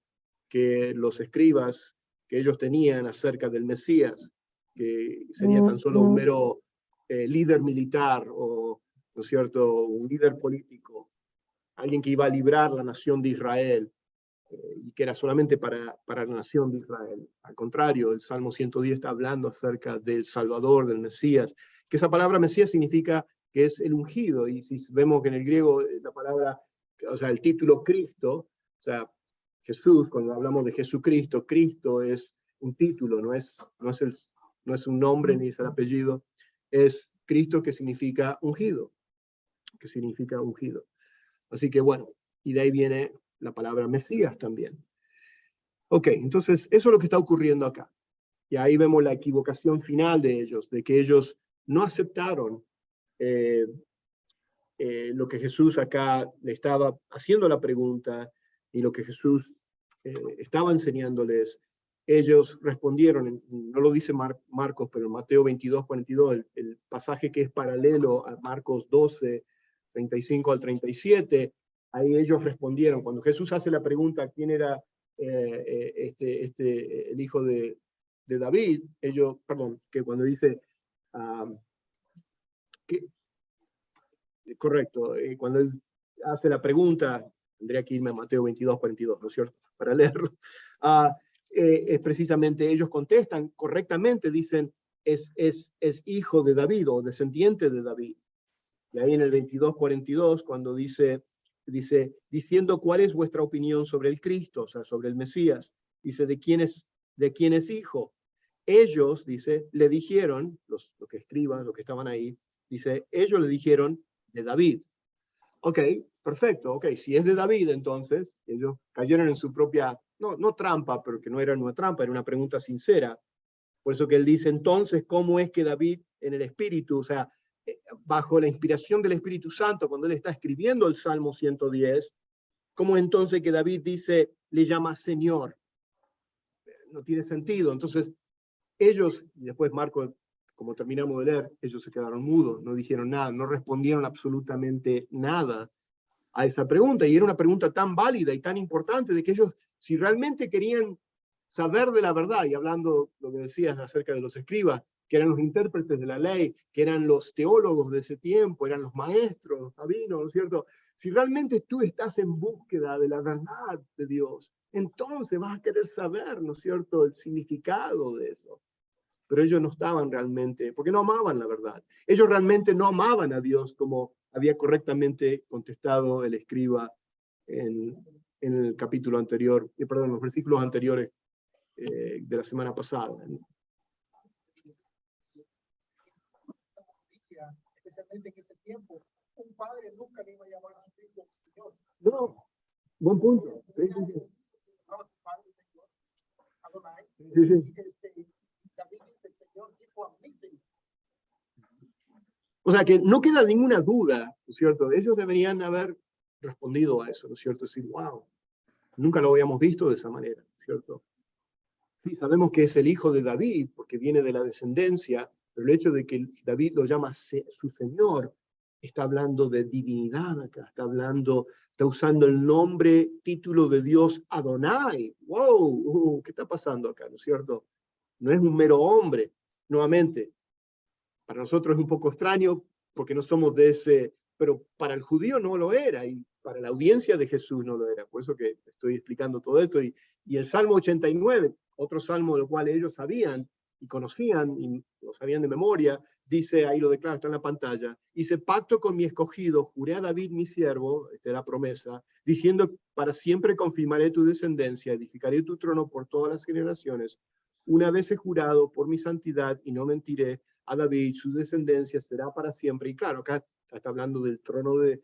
que los escribas, que ellos tenían acerca del Mesías, que sería tan solo un mero líder militar o, ¿no es cierto?, un líder político, alguien que iba a librar la nación de Israel, y que era solamente para la nación de Israel. Al contrario, el Salmo 110 está hablando acerca del Salvador, del Mesías, que esa palabra Mesías significa que es el ungido, y si vemos que en el griego la palabra, o sea, el título Cristo, o sea, Jesús, cuando hablamos de Jesucristo, Cristo es un título, no es un nombre ni es el apellido, es Cristo que significa ungido, Así que bueno, y de ahí viene la palabra Mesías también. Ok, entonces eso es lo que está ocurriendo acá. Y ahí vemos la equivocación final de ellos, de que ellos no aceptaron lo que Jesús acá le estaba haciendo la pregunta y lo que Jesús estaba enseñándoles. Ellos respondieron, no lo dice Marcos, pero en Mateo 22:42, el pasaje que es paralelo a Marcos 12:35 al 37, ahí ellos respondieron. Cuando Jesús hace la pregunta, ¿quién era el hijo de David? Que cuando dice, correcto, cuando él hace la pregunta, tendría que irme a Mateo 22:42, ¿no es cierto?, para leerlo. Es precisamente, ellos contestan correctamente, dicen, es hijo de David o descendiente de David. Y ahí en el 22:42, cuando dice, diciendo cuál es vuestra opinión sobre el Cristo, o sea, sobre el Mesías, dice, ¿de quién es hijo? Ellos, dice, le dijeron, los que escriban, los que estaban ahí, dice, ellos le dijeron, de David. Ok, perfecto, ok, si es de David, entonces, ellos cayeron en su propia, no trampa, pero que no era una trampa, era una pregunta sincera. Por eso que él dice, entonces, ¿cómo es que David en el Espíritu, o sea, bajo la inspiración del Espíritu Santo, cuando él está escribiendo el Salmo 110, cómo entonces que David dice, le llama Señor? No tiene sentido. Entonces, ellos, y después Marco, como terminamos de leer, ellos se quedaron mudos, no dijeron nada, no respondieron absolutamente nada a esa pregunta. Y era una pregunta tan válida y tan importante de que ellos, si realmente querían saber de la verdad, y hablando lo que decías acerca de los escribas, que eran los intérpretes de la ley, que eran los teólogos de ese tiempo, eran los maestros, los rabinos, ¿no es cierto? Si realmente tú estás en búsqueda de la verdad de Dios, entonces vas a querer saber, ¿no es cierto?, el significado de eso. Pero ellos no estaban realmente, porque no amaban la verdad. Ellos realmente no amaban a Dios como había correctamente contestado el escriba en el capítulo anterior, perdón, los versículos anteriores de la semana pasada.
Especialmente en ese tiempo, un padre nunca le iba a llamar a su hijo Señor.
No, buen punto. Sí, sí, sí. Sí, sí.
David dice, el Señor dijo a mí, Señor.
O sea que no queda ninguna duda, ¿no es cierto? Ellos deberían haber respondido a eso, ¿no es cierto? Decir, wow, nunca lo habíamos visto de esa manera, ¿no es cierto? Sí, sabemos que es el hijo de David, porque viene de la descendencia, pero el hecho de que David lo llama su Señor, está hablando de divinidad acá, está usando el nombre, título de Dios Adonai. ¡Wow! ¿Qué está pasando acá, no es cierto? No es un mero hombre. Nuevamente, para nosotros es un poco extraño porque no somos de ese, pero para el judío no lo era y para la audiencia de Jesús no lo era. Por eso que estoy explicando todo esto. Y el Salmo 89, otro salmo del cual ellos sabían y conocían y lo sabían de memoria, dice, ahí lo declara, está en la pantalla, dice, pacto con mi escogido, juré a David mi siervo, esta es la promesa, diciendo, para siempre confirmaré tu descendencia, edificaré tu trono por todas las generaciones. Una vez he jurado por mi santidad y no mentiré, a David, su descendencia será para siempre. Y claro, acá está hablando del trono de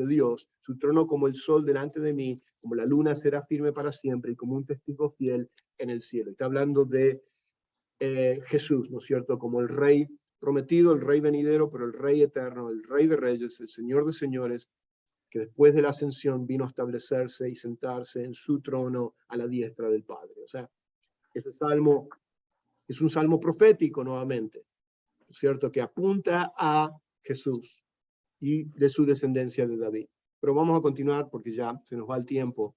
Dios, su trono como el sol delante de mí, como la luna será firme para siempre y como un testigo fiel en el cielo. Está hablando de Jesús, ¿no es cierto? Como el rey prometido, el rey venidero, pero el rey eterno, el rey de reyes, el señor de señores, que después de la ascensión vino a establecerse y sentarse en su trono a la diestra del Padre. O sea, ese salmo es un salmo profético nuevamente, ¿no es cierto?, que apunta a Jesús y de su descendencia de David. Pero vamos a continuar porque ya se nos va el tiempo.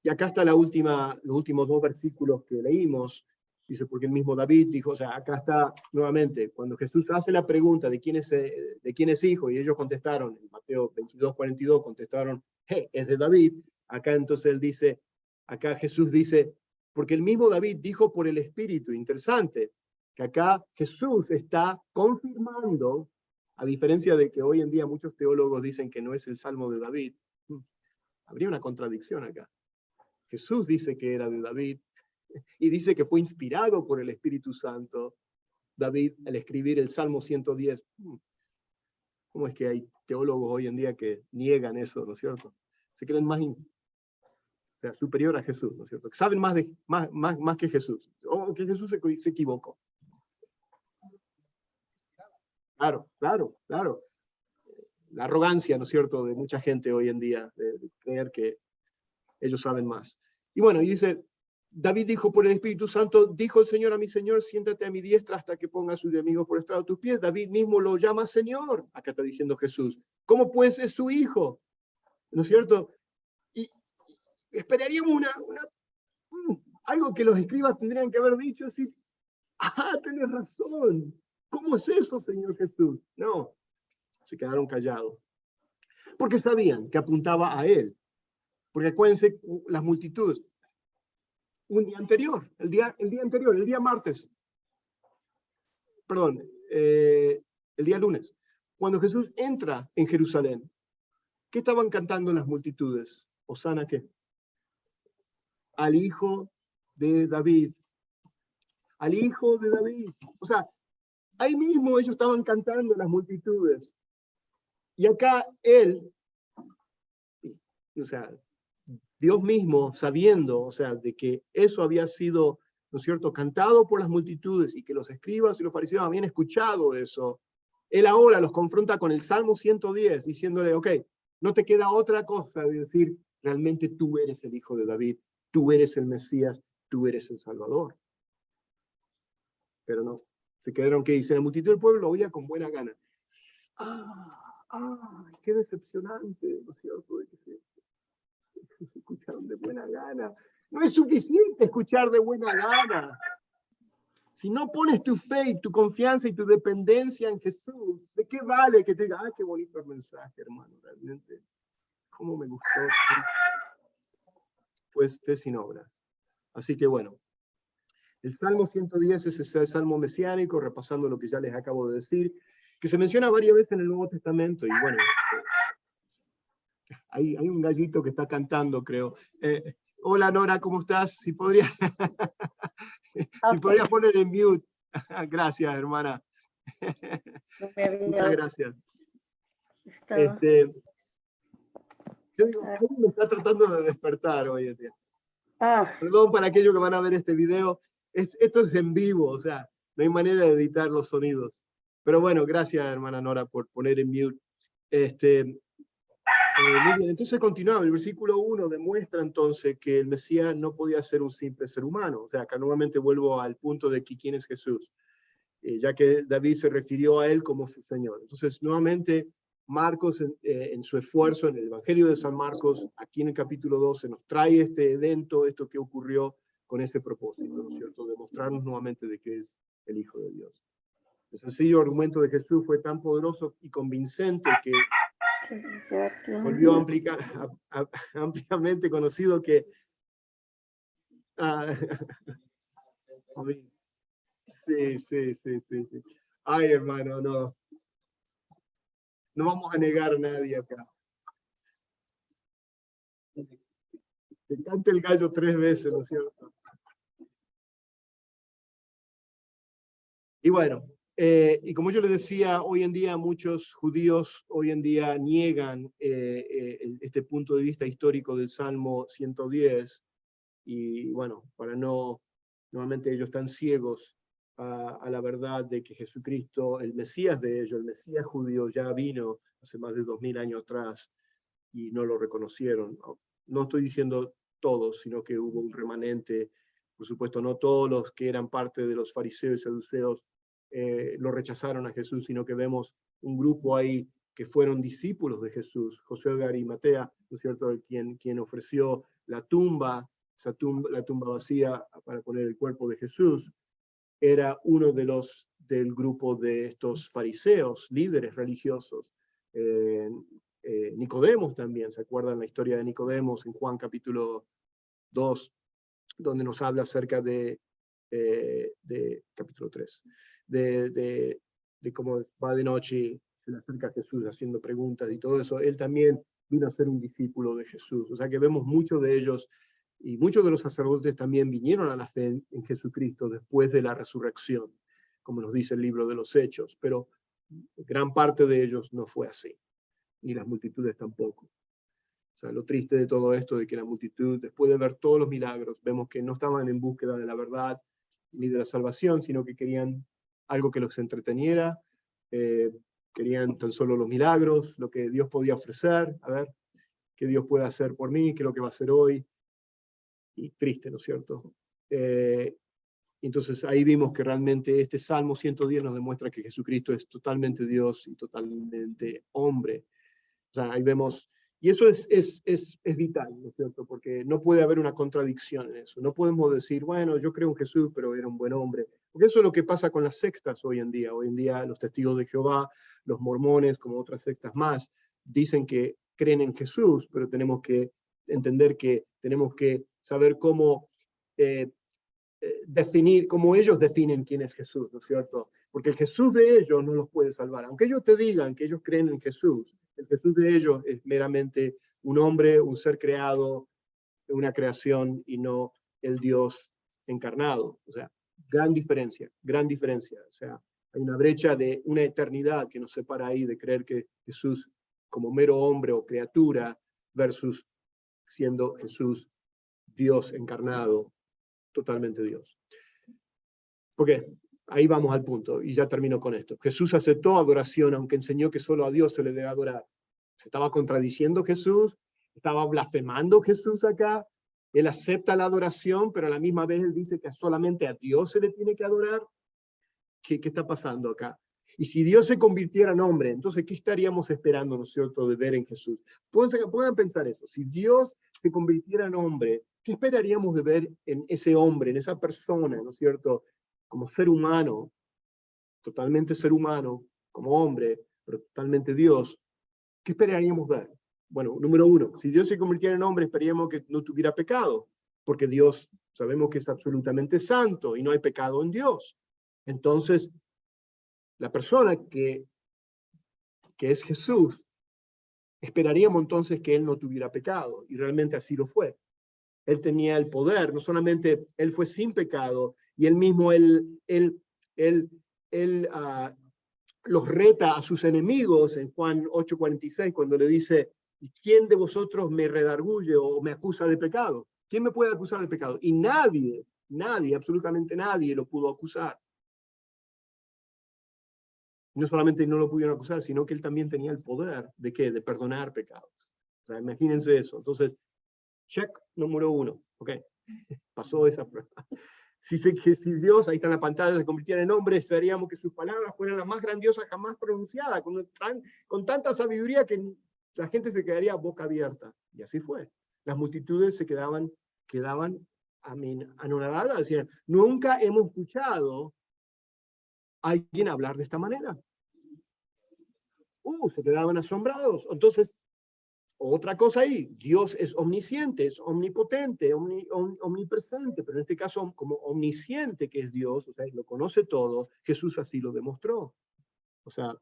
Y acá está los últimos dos versículos que leímos. Dice, porque el mismo David dijo, o sea, acá está nuevamente, cuando Jesús hace la pregunta de quién es hijo, y ellos contestaron, en Mateo 22:42, contestaron, hey, es de David. Acá entonces él dice, acá Jesús dice, porque el mismo David dijo por el Espíritu. Interesante, que acá Jesús está confirmando, a diferencia de que hoy en día muchos teólogos dicen que no es el Salmo de David, habría una contradicción acá. Jesús dice que era de David, y dice que fue inspirado por el Espíritu Santo, David, al escribir el Salmo 110. ¿Cómo es que hay teólogos hoy en día que niegan eso, ¿no es cierto? Se creen más, o sea, superior a Jesús, ¿no es cierto? Saben más que Jesús, o que Jesús se equivocó. Claro. La arrogancia, ¿no es cierto?, de mucha gente hoy en día, de creer que ellos saben más. Y bueno, y dice, David dijo por el Espíritu Santo, dijo el Señor a mi Señor, siéntate a mi diestra hasta que ponga a sus enemigos por estrado de tus pies. David mismo lo llama Señor. Acá está diciendo Jesús. ¿Cómo pues es su hijo? ¿No es cierto? Y esperaríamos algo que los escribas tendrían que haber dicho, así, tenés razón. ¿Cómo es eso, Señor Jesús? No, se quedaron callados. Porque sabían que apuntaba a él. Porque acuérdense, las multitudes, un día anterior, el día martes, perdón, el día lunes, cuando Jesús entra en Jerusalén, ¿qué estaban cantando las multitudes? ¿Hosana qué? Al hijo de David. Al hijo de David. O sea, ahí mismo ellos estaban cantando las multitudes. Y acá él, o sea, Dios mismo, sabiendo, o sea, de que eso había sido, ¿no es cierto?, cantado por las multitudes y que los escribas y los fariseos habían escuchado eso, él ahora los confronta con el Salmo 110, diciéndole, ok, no te queda otra cosa de decir, realmente tú eres el hijo de David, tú eres el Mesías, tú eres el Salvador. Pero no, se quedaron, ¿qué dice? La multitud del pueblo lo oía con buena gana. Qué decepcionante, ¿no es cierto?, de que se escucharon de buena gana. No es suficiente escuchar de buena gana. Si no pones tu fe y tu confianza y tu dependencia en Jesús, ¿de qué vale que te diga, qué bonito el mensaje, hermano? Realmente, cómo me gustó. Pues fe sin obras. Así que bueno, el Salmo 110 es ese salmo mesiánico, repasando lo que ya les acabo de decir, que se menciona varias veces en el Nuevo Testamento, y bueno, hay un gallito que está cantando, creo. Hola Nora, ¿cómo estás? Si podrías poner en mute. Gracias, hermana. Muchas gracias. Yo digo, ¿cómo me está tratando de despertar hoy en día? Perdón para aquellos que van a ver este video. Esto es en vivo, o sea, no hay manera de editar los sonidos. Pero bueno, gracias, hermana Nora, por poner en mute. Muy bien, entonces continuamos. El versículo 1 demuestra entonces que el Mesías no podía ser un simple ser humano. O sea, acá nuevamente vuelvo al punto de que quién es Jesús, ya que David se refirió a él como su Señor. Entonces, nuevamente, Marcos, en su esfuerzo, en el Evangelio de San Marcos, aquí en el capítulo 12, nos trae este evento, esto que ocurrió con este propósito, ¿no es cierto? Demostrarnos nuevamente de que es el Hijo de Dios. El sencillo argumento de Jesús fue tan poderoso y convincente que volvió ampliamente conocido que sí. Ay, hermano, no vamos a negar a nadie acá. Te canta el gallo 3 veces, ¿no es cierto? Y bueno, y como yo les decía, hoy en día muchos judíos hoy en día niegan este punto de vista histórico del Salmo 110, y bueno, nuevamente ellos están ciegos a la verdad de que Jesucristo, el Mesías de ellos, el Mesías judío, ya vino hace más de 2000 años atrás y no lo reconocieron. No estoy diciendo todos, sino que hubo un remanente. Por supuesto, no todos los que eran parte de los fariseos y saduceos lo rechazaron a Jesús, sino que vemos un grupo ahí que fueron discípulos de Jesús. José de Arimatea, ¿no es cierto?, quien ofreció la tumba vacía para poner el cuerpo de Jesús, era uno del grupo de estos fariseos, líderes religiosos. Nicodemos también, ¿se acuerdan la historia de Nicodemos en Juan capítulo 2, donde nos habla acerca de capítulo 3, de cómo va de noche, se le acerca a Jesús haciendo preguntas y todo eso, él también vino a ser un discípulo de Jesús. O sea que vemos muchos de ellos, y muchos de los sacerdotes también vinieron a la fe en Jesucristo después de la resurrección, como nos dice el libro de los Hechos, pero gran parte de ellos no fue así, ni las multitudes tampoco. O sea, lo triste de todo esto, de que la multitud, después de ver todos los milagros, vemos que no estaban en búsqueda de la verdad ni de la salvación, sino que querían algo que los entreteniera, querían tan solo los milagros, lo que Dios podía ofrecer, a ver, qué Dios puede hacer por mí, qué es lo que va a hacer hoy. Y triste, ¿no es cierto? Entonces ahí vimos que realmente este Salmo 110 nos demuestra que Jesucristo es totalmente Dios y totalmente hombre. O sea, ahí vemos, y eso es vital, ¿no es cierto? Porque no puede haber una contradicción en eso. No podemos decir, bueno, yo creo en Jesús, pero era un buen hombre. Porque eso es lo que pasa con las sectas hoy en día. Hoy en día los testigos de Jehová, los mormones, como otras sectas más, dicen que creen en Jesús, pero tenemos que entender que tenemos que saber cómo definir, cómo ellos definen quién es Jesús, ¿no es cierto? Porque el Jesús de ellos no los puede salvar. Aunque ellos te digan que ellos creen en Jesús, el Jesús de ellos es meramente un hombre, un ser creado, una creación y no el Dios encarnado. O sea, gran diferencia, gran diferencia. O sea, hay una brecha de una eternidad que nos separa ahí de creer que Jesús como mero hombre o criatura versus siendo Jesús Dios encarnado, totalmente Dios. Porque ahí vamos al punto, y ya termino con esto. Jesús aceptó adoración, aunque enseñó que solo a Dios se le debe adorar. ¿Se estaba contradiciendo Jesús? ¿Estaba blasfemando Jesús acá? Él acepta la adoración, pero a la misma vez él dice que solamente a Dios se le tiene que adorar. ¿Qué está pasando acá? Y si Dios se convirtiera en hombre, entonces, ¿qué estaríamos esperando, ¿no es cierto?, de ver en Jesús? Pueden pensar eso. Si Dios se convirtiera en hombre, ¿qué esperaríamos de ver en ese hombre, en esa persona, ¿no es cierto?, como ser humano, totalmente ser humano, como hombre, pero totalmente Dios? ¿Qué esperaríamos ver? Bueno, número uno, si Dios se convirtiera en hombre, esperaríamos que no tuviera pecado, porque Dios sabemos que es absolutamente santo y no hay pecado en Dios. Entonces, la persona que es Jesús, esperaríamos entonces que él no tuviera pecado, y realmente así lo fue. Él tenía el poder, no solamente él fue sin pecado, y él mismo, los reta a sus enemigos en Juan 8:46, cuando le dice, ¿quién de vosotros me redarguye o me acusa de pecado? ¿Quién me puede acusar de pecado? Y nadie, absolutamente nadie lo pudo acusar. No solamente no lo pudieron acusar, sino que él también tenía el poder ¿de qué? De perdonar pecados. O sea, imagínense eso. Entonces, check número uno. Ok, pasó esa prueba. Si Dios, ahí está en la pantalla, se convirtiera en hombre, esperaríamos que sus palabras fueran las más grandiosas jamás pronunciadas, con tanta sabiduría que la gente se quedaría boca abierta. Y así fue. Las multitudes se quedaban anonadadas, decían, nunca hemos escuchado a alguien hablar de esta manera. Se quedaban asombrados. Entonces, otra cosa ahí, Dios es omnisciente, es omnipotente, omnipresente, pero en este caso como omnisciente que es Dios, o sea, lo conoce todo, Jesús así lo demostró. O sea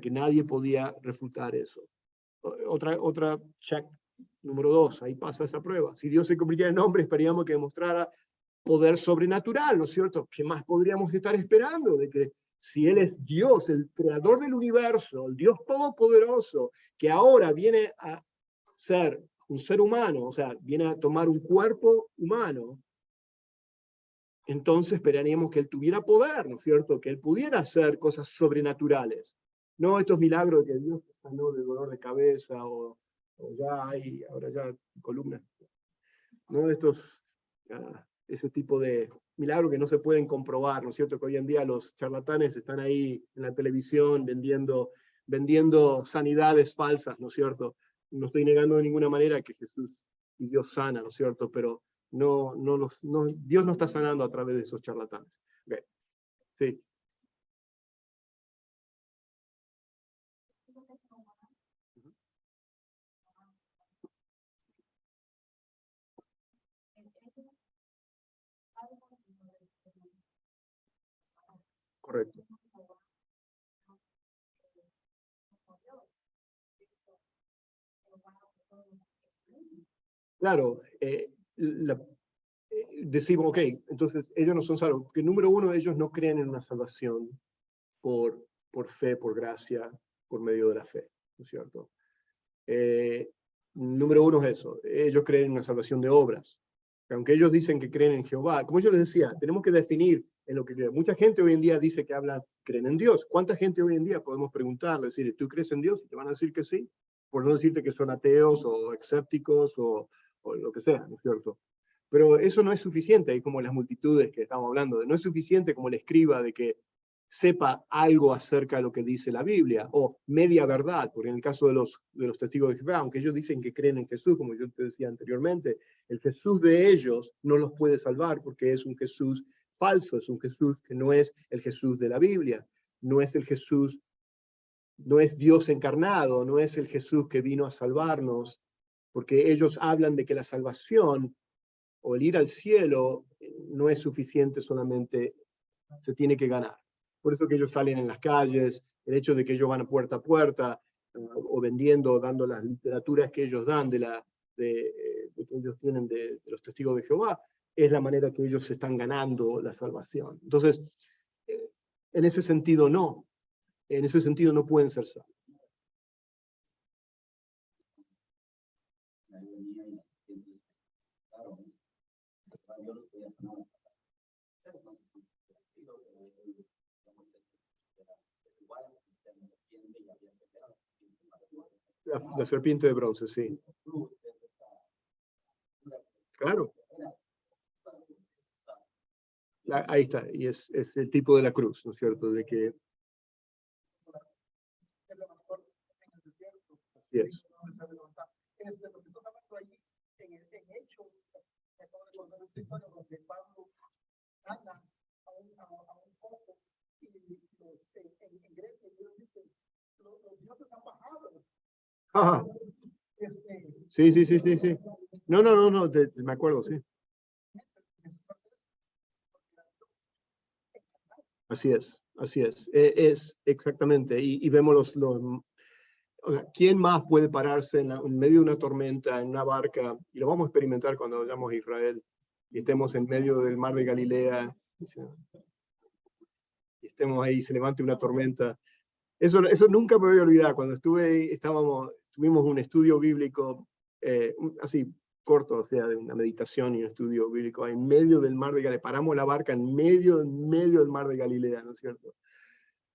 que nadie podía refutar eso. Otra check número 2, ahí pasa esa prueba. Si Dios se convirtiera en hombre, esperaríamos que demostrara poder sobrenatural, ¿no es cierto? ¿Qué más podríamos estar esperando? De que si Él es Dios, el creador del universo, el Dios todopoderoso, que ahora viene a ser un ser humano, o sea, viene a tomar un cuerpo humano, entonces esperaríamos que Él tuviera poder, ¿no es cierto? Que Él pudiera hacer cosas sobrenaturales. No estos milagros de que Dios sanó de dolor de cabeza o ya hay, ahora ya columnas. No estos, ese tipo de milagros que no se pueden comprobar, ¿no es cierto? Que hoy en día los charlatanes están ahí en la televisión vendiendo sanidades falsas, ¿no es cierto? No estoy negando de ninguna manera que Jesús y Dios sana, ¿no es cierto? Pero Dios no está sanando a través de esos charlatanes. Okay. Sí. Correcto. Claro, decimos, ok, entonces ellos no son salvos, porque número uno, ellos no creen en una salvación por fe, por gracia, por medio de la fe, ¿no es cierto? Número uno es eso, ellos creen en una salvación de obras. Aunque ellos dicen que creen en Jehová, como yo les decía, tenemos que definir en lo que creen. Mucha gente hoy en día dice que creen en Dios. ¿Cuánta gente hoy en día podemos preguntarle, decir, ¿tú crees en Dios? Y te van a decir que sí, por no decirte que son ateos o escépticos o lo que sea, ¿no es cierto? Pero eso no es suficiente, hay como las multitudes que estamos hablando de, no es suficiente como el escriba de que sepa algo acerca de lo que dice la Biblia, o media verdad, porque en el caso de los testigos de Jehová, aunque ellos dicen que creen en Jesús, como yo te decía anteriormente, el Jesús de ellos no los puede salvar porque es un Jesús falso, es un Jesús que no es el Jesús de la Biblia, no es el Jesús, no es Dios encarnado, no es el Jesús que vino a salvarnos, porque ellos hablan de que la salvación o el ir al cielo no es suficiente solamente, se tiene que ganar. Por eso que ellos salen en las calles, el hecho de que ellos van puerta a puerta, o vendiendo, dando las literaturas que ellos dan que ellos tienen de los testigos de Jehová, es la manera que ellos se están ganando la salvación. Entonces, en ese sentido no pueden ser salvos. La serpiente de bronce, sí. Claro. Ahí está, y es el tipo de la cruz, ¿no es cierto? De que... Así es.
Porque tú estás hablando allí en Hechos, me acabo de acordar esta historia donde Pablo anda a un poco y en Grecia ellos dicen, los dioses han bajado.
Ajá. Sí. No, me acuerdo, sí. Así es. Es exactamente. Y vemos o sea, ¿quién más puede pararse en medio de una tormenta, en una barca? Y lo vamos a experimentar cuando vayamos a Israel y estemos en medio del mar de Galilea y estemos ahí, se levante una tormenta. Eso nunca me voy a olvidar. Cuando tuvimos un estudio bíblico así corto, o sea, de una meditación y un estudio bíblico en medio del mar de Galilea. Paramos la barca en medio del mar de Galilea, ¿no es cierto?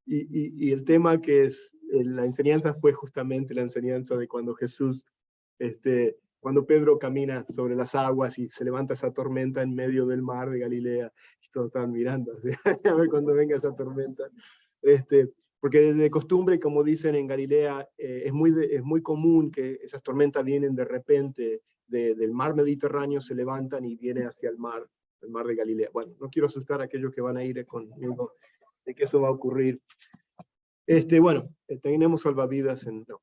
Y el tema la enseñanza fue justamente la enseñanza de cuando Jesús, cuando Pedro camina sobre las aguas y se levanta esa tormenta en medio del mar de Galilea, y todos estaban mirando, o sea, a ver cuando venga esa tormenta. Porque de costumbre, como dicen en Galilea, es muy común que esas tormentas vienen de repente del mar Mediterráneo, se levantan y vienen hacia el mar de Galilea. Bueno, no quiero asustar a aquellos que van a ir conmigo de que eso va a ocurrir. Bueno, tenemos salvavidas no.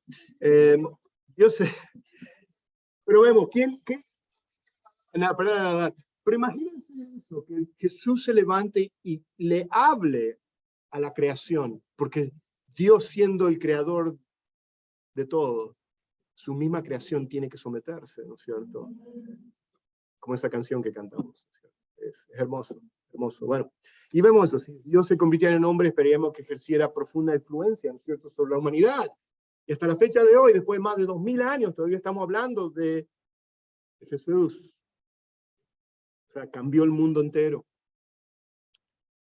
Yo sé, pero vemos, pero imagínense eso, que Jesús se levante y le hable a la creación, porque Dios, siendo el creador de todo, su misma creación tiene que someterse, ¿no es cierto? Como esa canción que cantamos, ¿no es cierto? Es hermoso. Bueno, y vemos eso, si Dios se convirtiera en hombre, esperaríamos que ejerciera profunda influencia, ¿no es cierto?, sobre la humanidad. Y hasta la fecha de hoy, después de más de 2000 años, todavía estamos hablando de Jesús. O sea, cambió el mundo entero.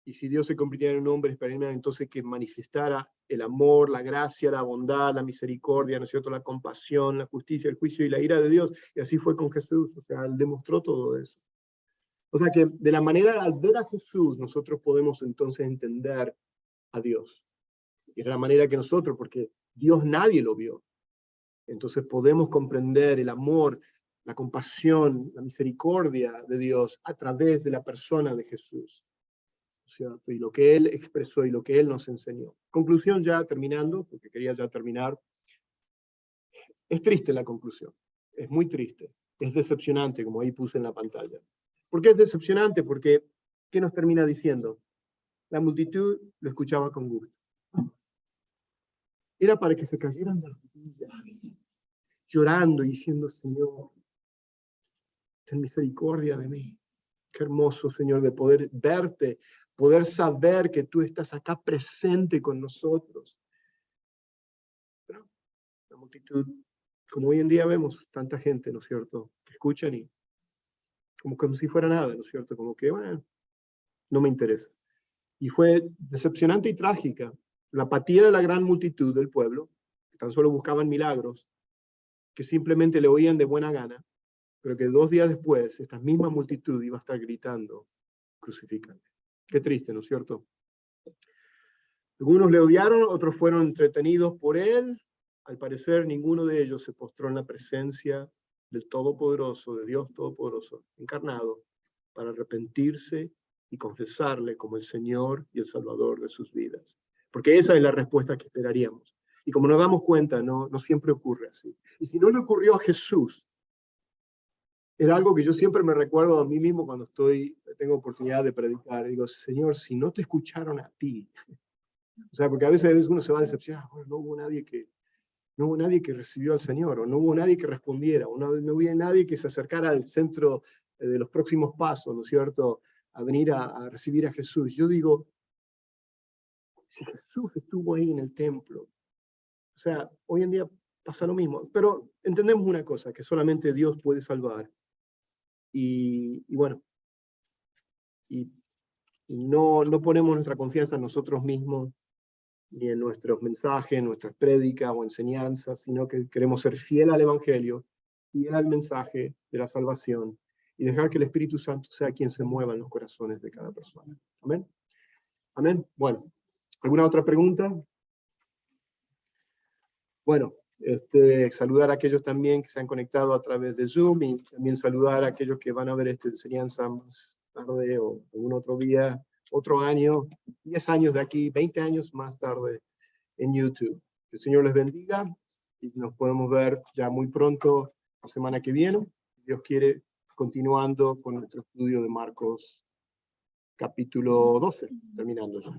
Y si Dios se convirtiera en un hombre, esperaríamos entonces que manifestara el amor, la gracia, la bondad, la misericordia, ¿no es cierto?, la compasión, la justicia, el juicio y la ira de Dios. Y así fue con Jesús. O sea, él demostró todo eso. O sea que de la manera, al ver a Jesús, nosotros podemos entonces entender a Dios. Y de la manera que nosotros, porque Dios nadie lo vio. Entonces podemos comprender el amor, la compasión, la misericordia de Dios a través de la persona de Jesús. ¿Cierto? Y lo que Él expresó y lo que Él nos enseñó. Conclusión ya terminando, porque quería ya terminar. Es triste la conclusión. Es muy triste. Es decepcionante, como ahí puse en la pantalla. ¿Por qué es decepcionante? Porque, ¿qué nos termina diciendo? La multitud lo escuchaba con gusto. Era para que se cayeran de rodillas. llorando y diciendo, Señor, ten misericordia de mí. Qué hermoso, Señor, de poder verte, poder saber que tú estás acá presente con nosotros. Pero la multitud, como hoy en día vemos, tanta gente, ¿no es cierto?, que escuchan y como si fuera nada, ¿no es cierto?, como que, bueno, no me interesa. Y fue decepcionante y trágica la apatía de la gran multitud del pueblo, que tan solo buscaban milagros, que simplemente le oían de buena gana, pero que 2 días después, esta misma multitud iba a estar gritando, crucifícame. Qué triste, ¿no es cierto? Algunos le odiaron, otros fueron entretenidos por él. Al parecer, ninguno de ellos se postró en la presencia del Todopoderoso, de Dios Todopoderoso, encarnado, para arrepentirse y confesarle como el Señor y el Salvador de sus vidas. Porque esa es la respuesta que esperaríamos. Y como nos damos cuenta, no siempre ocurre así. Y si no le ocurrió a Jesús, es algo que yo siempre me recuerdo a mí mismo cuando tengo oportunidad de predicar. Digo, Señor, si no te escucharon a ti, o sea, porque a veces uno se va a decepcionar, bueno, no hubo nadie que recibió al Señor, o no hubo nadie que respondiera, o no hubo nadie que se acercara al centro de los próximos pasos, ¿no es cierto?, a venir a recibir a Jesús. Yo digo, si Jesús estuvo ahí en el templo, o sea, hoy en día pasa lo mismo, pero entendemos una cosa, que solamente Dios puede salvar. Y bueno, y no ponemos nuestra confianza en nosotros mismos, ni en nuestros mensajes, en nuestras prédicas o enseñanzas, sino que queremos ser fiel al Evangelio, fiel al mensaje de la salvación, y dejar que el Espíritu Santo sea quien se mueva en los corazones de cada persona. Amén. Amén. Bueno, ¿alguna otra pregunta? Bueno, saludar a aquellos también que se han conectado a través de Zoom, y también saludar a aquellos que van a ver esta enseñanza más tarde o algún otro día, otro año, 10 años de aquí, 20 años más tarde en YouTube. Que el Señor les bendiga y nos podemos ver ya muy pronto, la semana que viene. Dios quiere, continuando con nuestro estudio de Marcos capítulo 12, terminando ya.